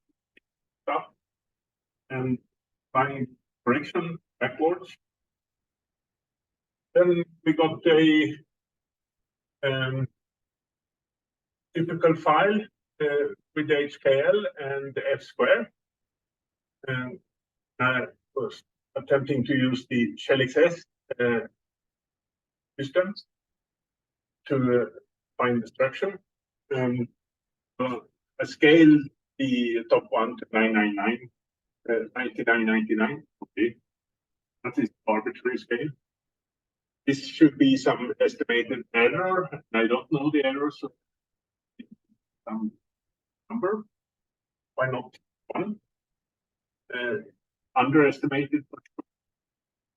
stuff and finding correction backwards. Then we got a typical file with the HKL and the F square. And I was attempting to use the ShellXS systems to find the structure. So I scaled the top one to 999, 9999. Okay, that is arbitrary scale. This should be some estimated error. I don't know the error, so some number. why not one? Underestimated,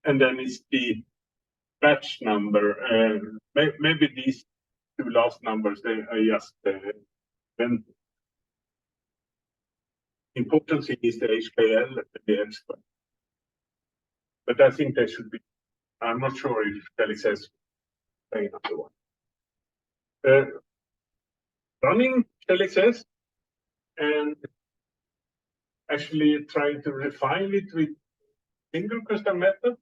and then it's the batch number. Maybe these two last numbers they are just when important thing is the HKL and the N square. But I think they should be. I'm not sure if LXS playing number one. Running LXS and actually trying to refine it with single crystal method,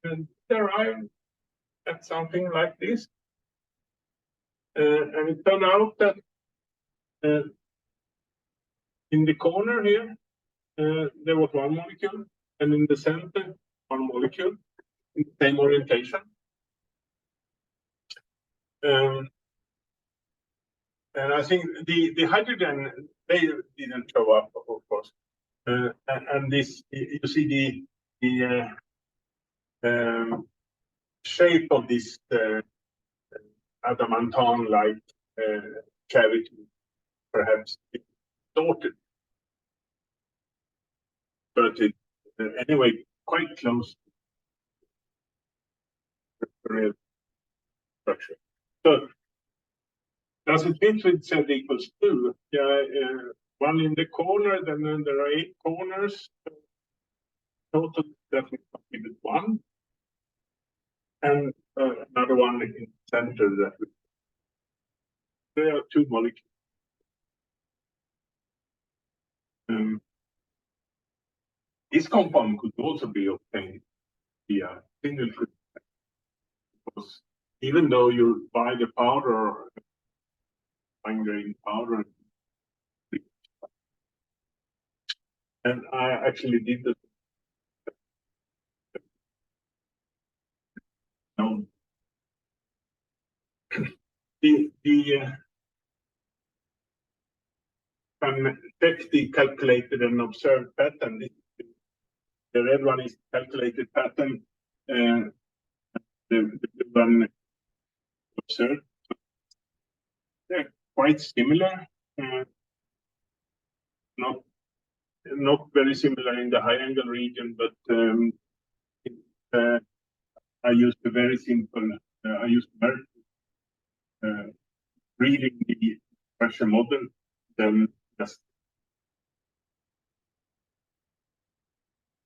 and arrive at something like this. And it turned out that in the corner here, there was one molecule, and in the center, one molecule in the same orientation. And I think the hydrogen, they didn't show up, of course. And this, you see the shape of this adamantane-like cavity, perhaps distorted, but it anyway quite close to the real structure. So does it fit with Z equals 2? Yeah, one in the corner, then there are 8 corners. Total that we contribute 1. And another one in the center that we, there are 2 molecules. This compound could also be obtained via single crystal, because even though you buy the powder, fine grain powder, and I actually did the no. The check the calculated and observed pattern. The red one is calculated pattern, the one observed. They're quite similar, not very similar in the high angle region, but I used a very simple. I used reading the pressure model, then just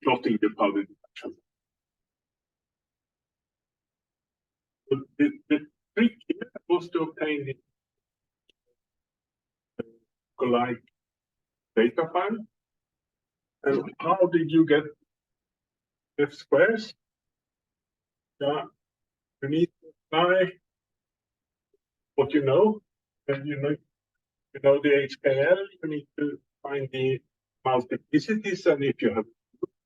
plotting the powder diffraction. The trick here was to obtain the Colite data file. And how did you get F squares? Yeah, you need to apply what you know, and you know the HKL. You need to find the multiplicities, and if you have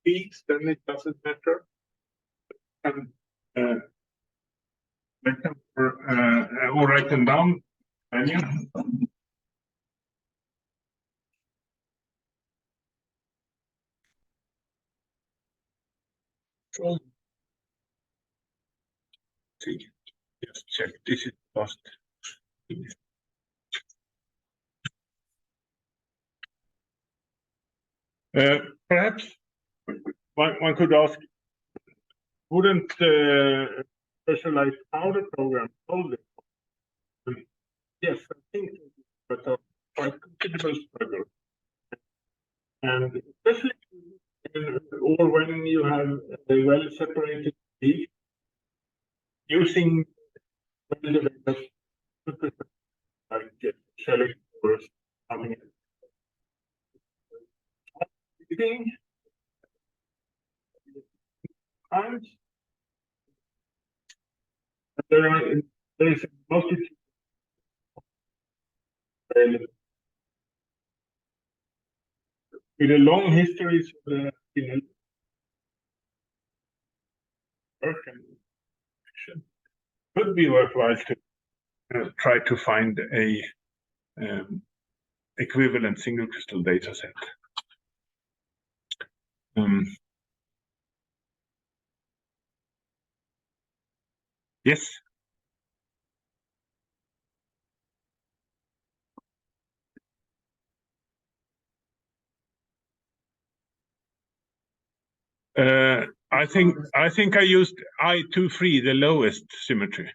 peaks, then it doesn't matter. And or write them down. See, just check. This is lost. Perhaps one could ask, wouldn't the specialized powder program solve it? Yes, I think it's a quite considerable struggle. And especially or when you have a well-separated peak, using like shelling or something. And there is a multitude with a long history in work and action. Could be worthwhile to try to find a equivalent single crystal data set. Yes. I think I used I23, the lowest symmetry.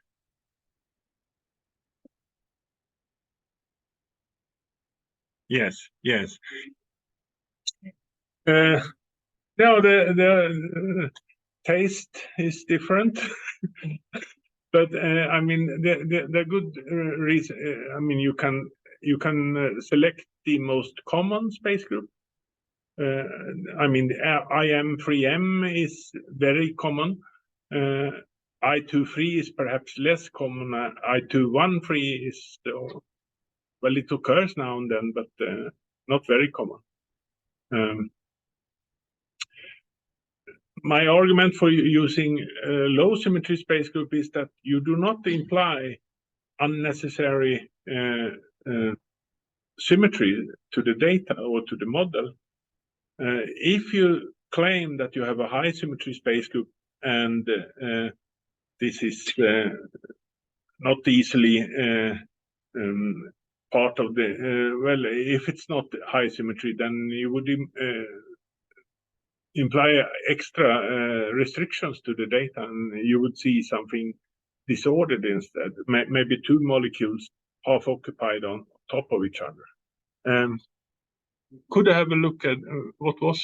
Yes. No, the taste is different, but I mean the good reason. I mean you can select the most common space group. I mean IM3M is very common. I23 is perhaps less common. I213 is well, it occurs now and then, but not very common. My argument for using low symmetry space group is that you do not imply unnecessary symmetry to the data or to the model. If you claim that you have a high symmetry space group and this is not easily part of the well, if it's not high symmetry, then you would imply extra restrictions to the data, and you would see something disordered instead. Maybe two molecules half occupied on top of each other. Could I have a look at what was?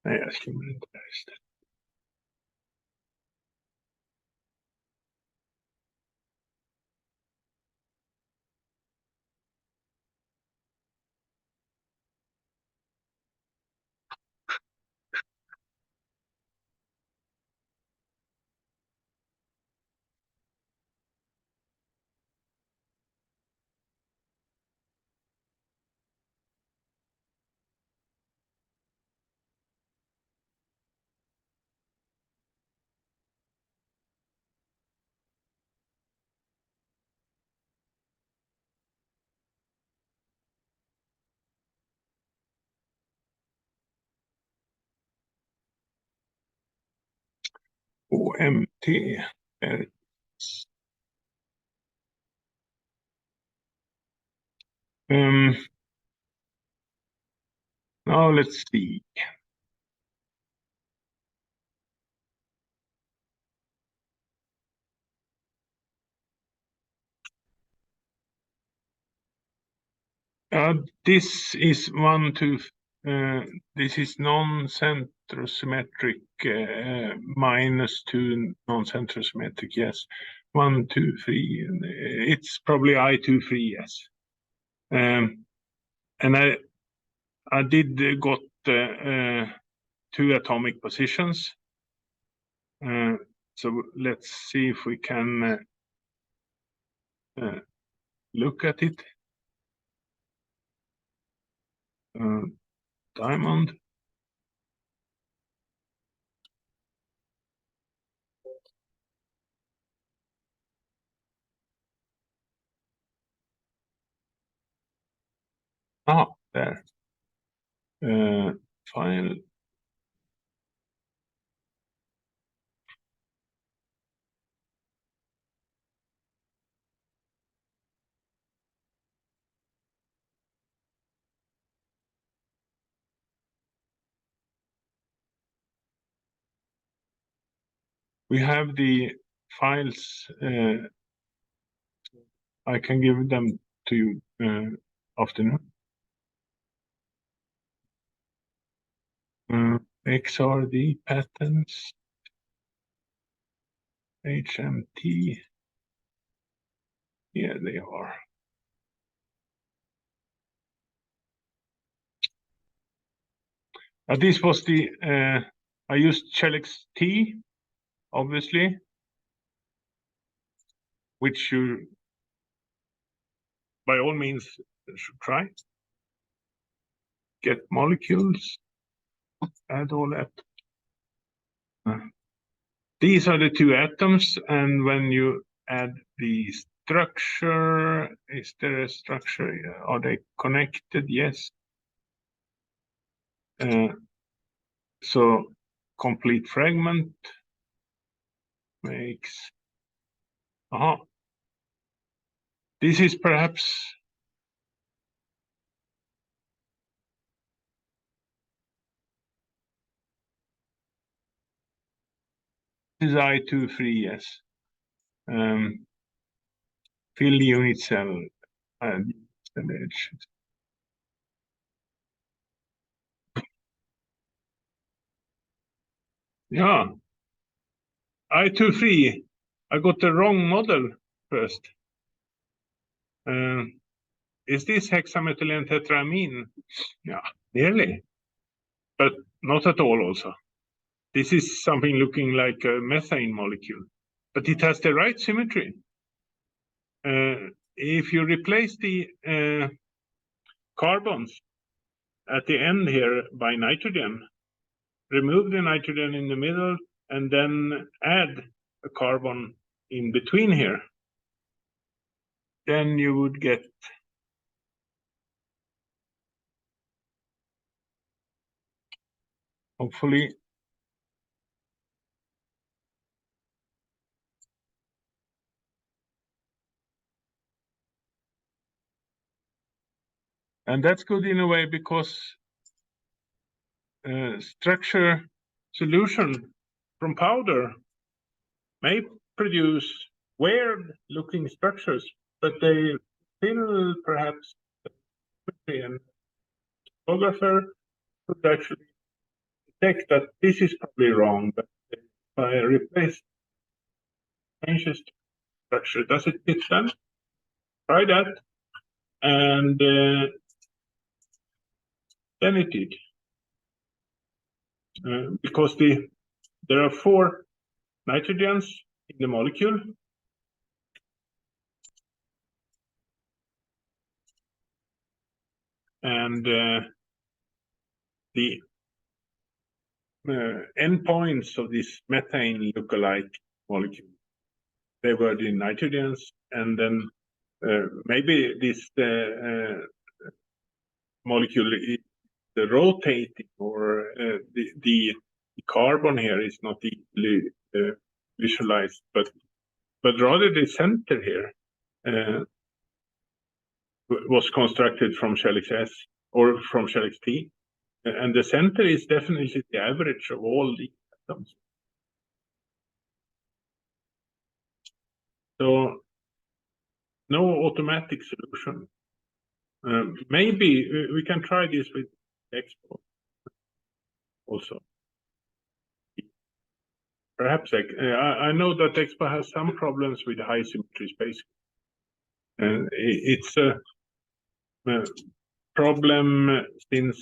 Yes, human interest. OMT. Now let's see. This is this is non-centrosymmetric minus 2 non-centrosymmetric. Yes, 1, 2, 3. It's probably I23. Yes, and I did got 2 atomic positions. So let's see if we can look at it. Diamond. There. File. We have the files. I can give them to you afternoon. XRD patterns, HMT. Here they are. This was the I used Chelix T, obviously, which you by all means should try. Get molecules, add all that. these are the two atoms, and when you add the structure, is there a structure? Are they connected? Yes. So complete fragment makes. This is perhaps. This is I23, yes. Fill unit cell and edge. Yeah, I23. I got the wrong model first. Is this hexamethylene tetramine? Yeah, nearly, but not at all also. This is something looking like a methane molecule, but it has the right symmetry. If you replace the carbons at the end here by nitrogen, remove the nitrogen in the middle, and then add a carbon in between here, then you would get hopefully and that's good in a way because structure solution from powder may produce weird looking structures, but they still perhaps and photographer could actually detect that this is probably wrong, but if I replace changes to structure, does it fit then? Try that, and then it did. Because there are 4 nitrogens in the molecule. And the endpoints of this methane lookalike molecule, they were the nitrogens, and then maybe this molecule is rotating, or the carbon here is not easily visualized, but rather the center here was constructed from Shelix S or from Shelix T, and the center is definitely the average of all the atoms. So no automatic solution. Maybe we can try this with EXPO also. Perhaps I know that EXPO has some problems with high symmetry space. And it's a problem since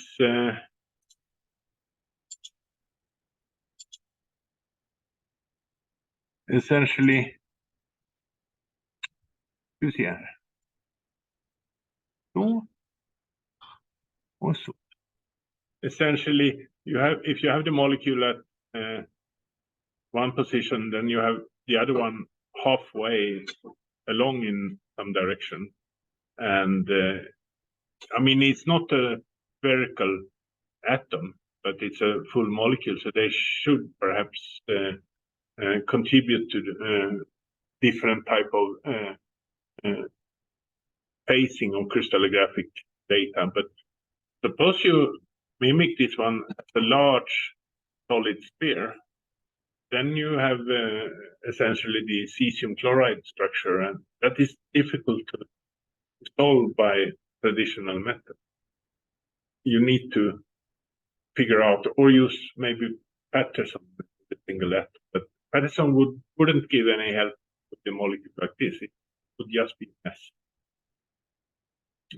essentially, also essentially if you have the molecule at one position, then you have the other one halfway along in some direction, and I mean it's not a spherical atom, but it's a full molecule, so they should perhaps contribute to the different type of phasing of crystallographic data. But suppose you mimic this one as a large solid sphere, then you have essentially the cesium chloride structure, and that is difficult to solve by traditional method. You need to figure out or use maybe Patterson with the single atom, but Patterson wouldn't give any help with the molecule like this. It would just be a mess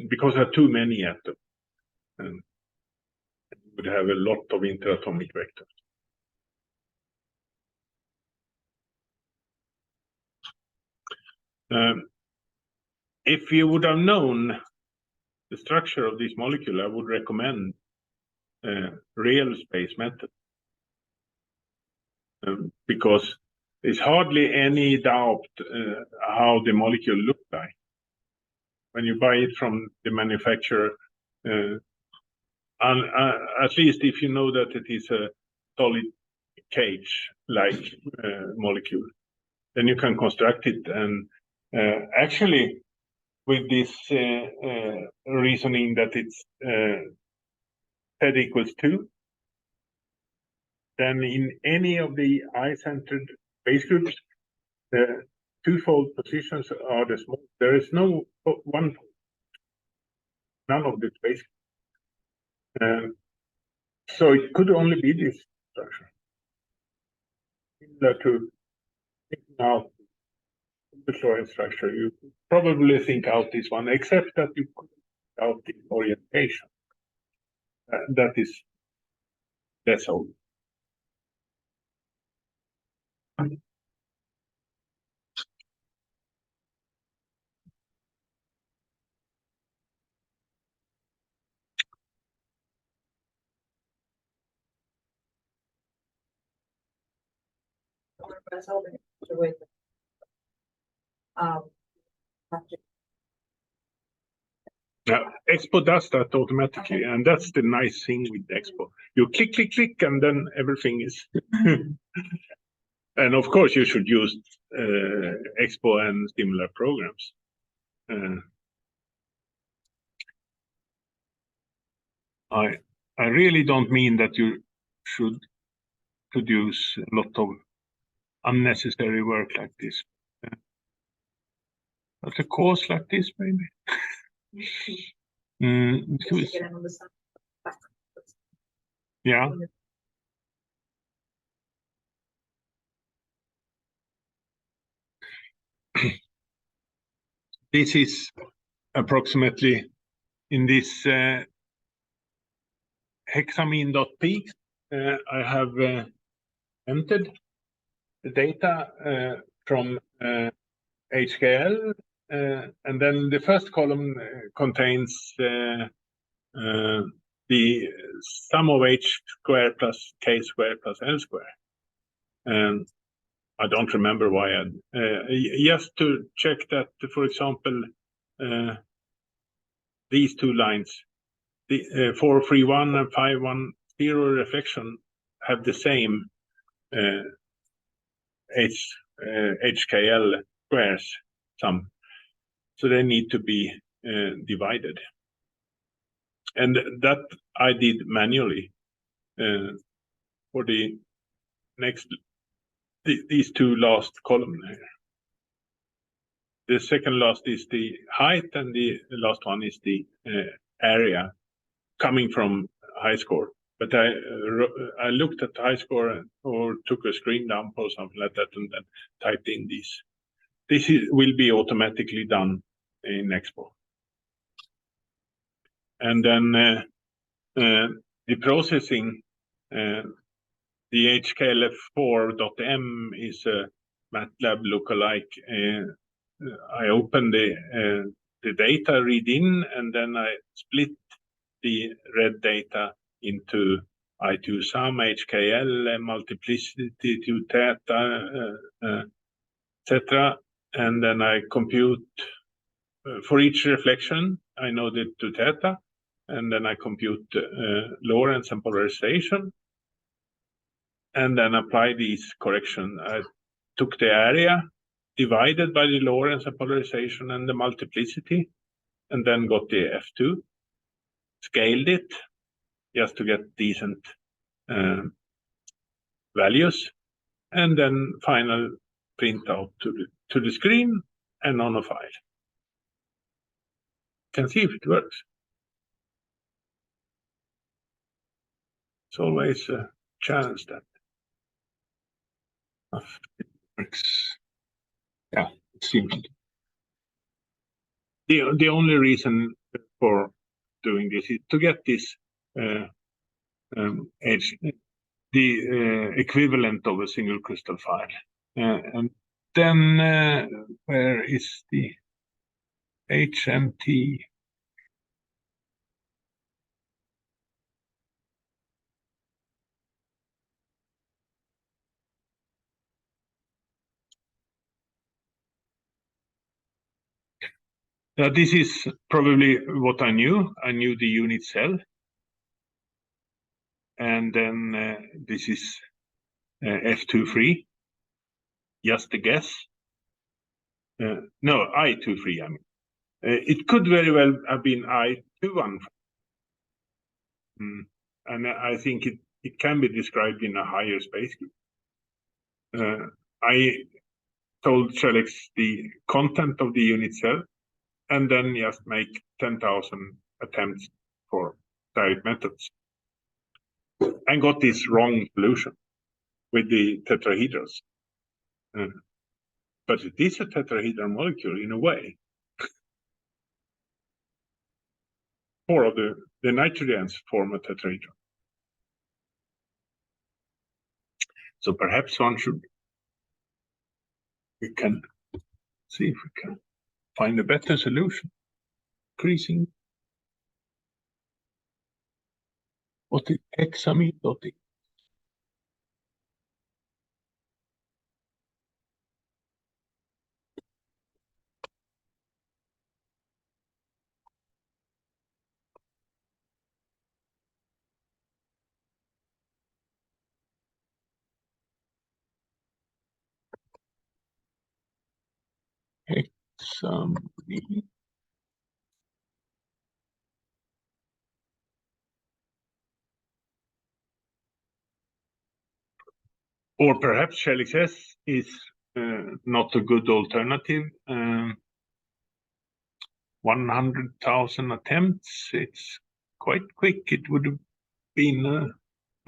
because there are too many atoms, and you would have a lot of interatomic vectors. If you would have known the structure of this molecule, I would recommend real space method, because there's hardly any doubt how the molecule looks like when you buy it from the manufacturer. At least if you know that it is a solid cage-like molecule, then you can construct it. And actually, with this reasoning that it's Z equals 2, then in any of the eye-centered base groups, the twofold positions are the small. There is no one, none of this base. So it could only be this structure. Similar to thinking out the chlorine structure, you probably think out this one, except that you could think out the orientation. That's all. Expo does that automatically, and that's the nice thing with Expo. You click, click, click, and then everything is. And of course, you should use Expo and similar programs. I really don't mean that you should produce a lot of unnecessary work like this. But a course like this, maybe. Yeah. This is approximately in this hexamine.p. I have entered the data from HKL, and then the first column contains the sum of h squared plus k squared plus l squared. And I don't remember why. Just to check that, for example, these two lines, the 431 and 510 reflection, have the same HKL squares sum, so they need to be divided. And that I did manually for the next, these two last column here. The second last is the height, and the last one is the area coming from HiScore. But I looked at HiScore or took a screen dump or something like that, and then typed in these. This will be automatically done in Expo. And then the processing, the HKLF4.m is a MATLAB lookalike. I open the data read in, and then I split the red data into I2 sum, HKL, multiplicity, 2 theta, etc. And then I compute for each reflection. I know the 2 theta, and then I compute Lorentz and polarization, and then apply these corrections. I took the area divided by the Lorentz and polarization and the multiplicity, and then got the F2, scaled it just to get decent values, and then final print out to the screen and on a file. Can see if it works. It's always a chance that it works. Yeah, it seems. The only reason for doing this is to get this the equivalent of a single crystal file. And then where is the HMT? Now this is probably what I knew. I knew the unit cell. And then this is F23, just a guess. No, I23, I mean. It could very well have been I21. And I think it can be described in a higher space group. I told SHELX the content of the unit cell, and then just make 10,000 attempts for direct methods. And got this wrong solution with the tetrahedrons. But it is a tetrahedral molecule in a way. 4 of the nitrogens form a tetrahedron. So perhaps we can see if we can find a better solution. Increasing what is hexamide. Hexamide. Or perhaps SHELX S is not a good alternative. 100,000 attempts, it's quite quick. It would have been a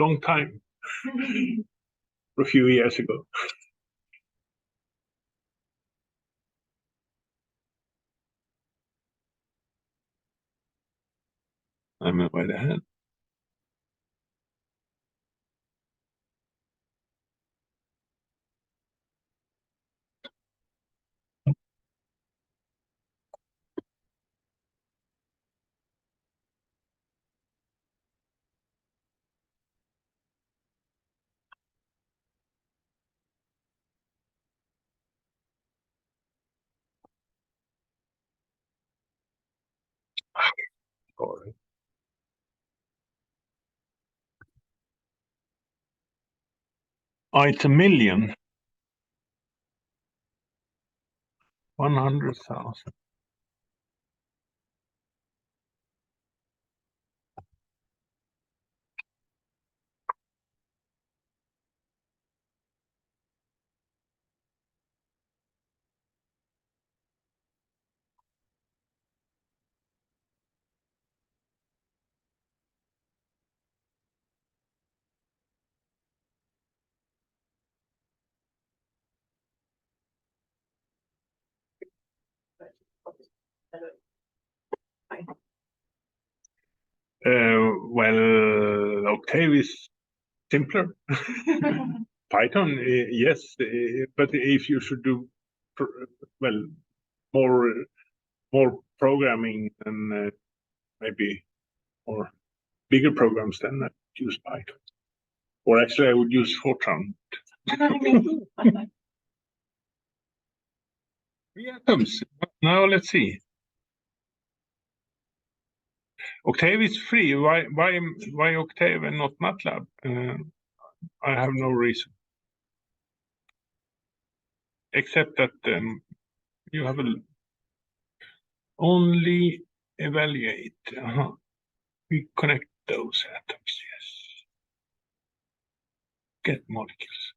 long time a few years ago. I'm right ahead. Sorry. Oh, it's a million. 100,000. Well, Octave is simpler. Python, yes, but if you should do more programming and maybe more bigger programs, then I would use Python. Or actually, I would use Fortran. Atoms. Now let's see. Octave is free. Why Octave and not MATLAB? I have no reason, except that you have only evaluate. We connect those atoms. Yes. Get molecules.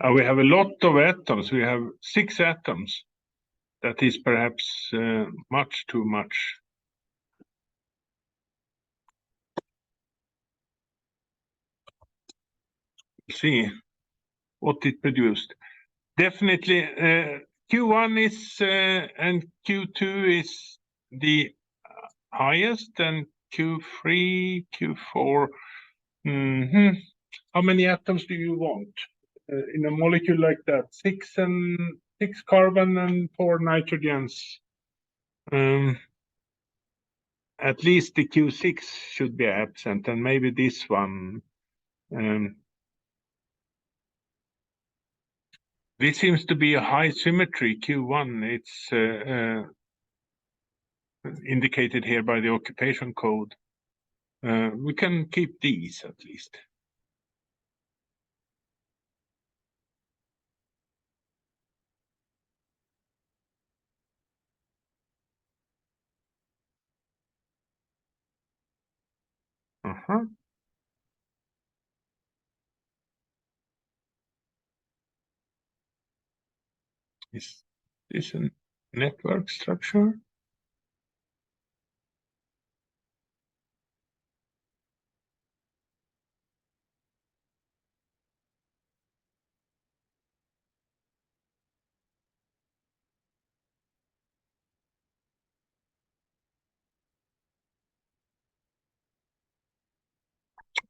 We have a lot of atoms. We have 6 atoms. That is perhaps much too much. See what it produced. Definitely Q1 is and Q2 is the highest, and Q3, Q4. How many atoms do you want in a molecule like that? 6 and 6 carbon and 4 nitrogens. At least the Q6 should be absent, and maybe this one. This seems to be a high symmetry Q1. It's indicated here by the occupation code. We can keep these at least. Is this a network structure?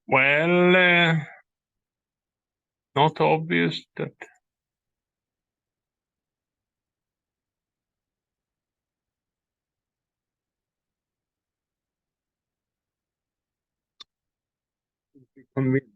Well, not obvious that. Convinced.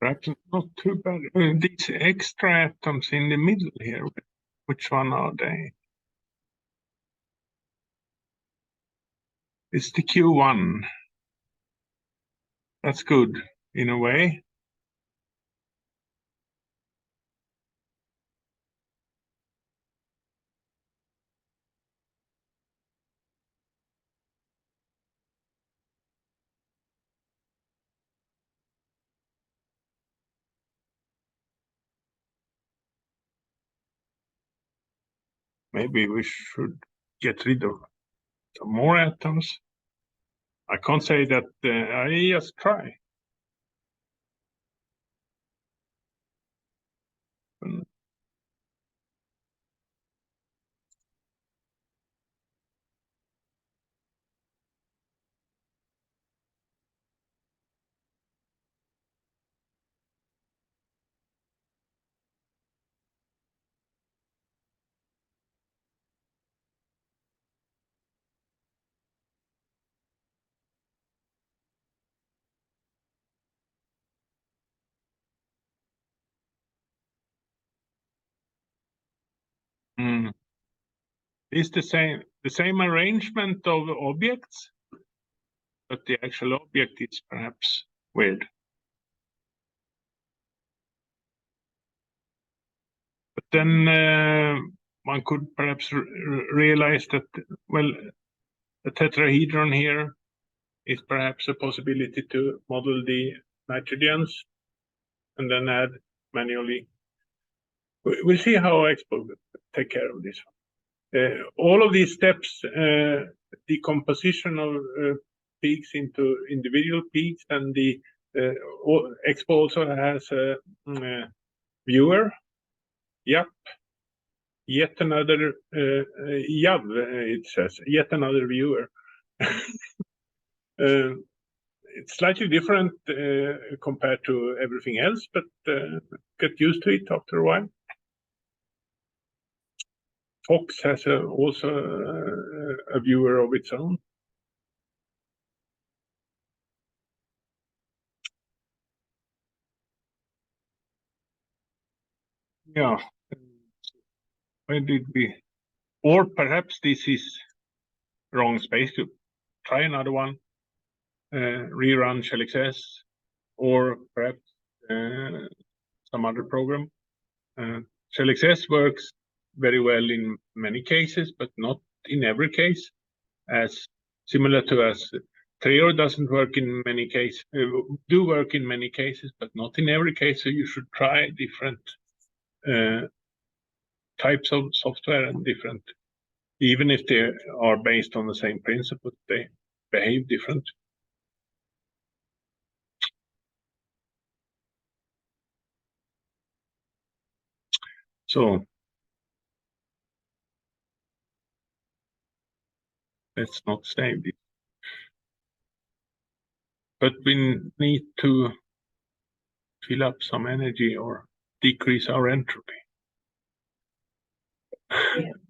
Perhaps not too bad. These extra atoms in the middle here, which one are they? It's the Q1. That's good in a way. Maybe we should get rid of some more atoms. I can't say that. I just try. It's the same arrangement of objects, but the actual object is perhaps weird. But then one could perhaps realize that, well, the tetrahedron here is perhaps a possibility to model the nitrogens and then add manually. We'll see how Expo will take care of this one. All of these steps, decomposition of peaks into individual peaks, and the Expo also has a viewer. Yep. Yet another YAV, it says, yet another viewer. It's slightly different compared to everything else, but get used to it after a while. Fox has also a viewer of its own. Yeah. Where did we? Or perhaps this is wrong space to try another one. Rerun ShellXS, or perhaps some other program. ShellXS works very well in many cases, but not in every case. As similar to as Treo doesn't work in many cases, do work in many cases, but not in every case. So you should try different types of software and different, even if they are based on the same principle, they behave different. So let's not save this. But we need to fill up some energy or decrease our entropy. Yeah.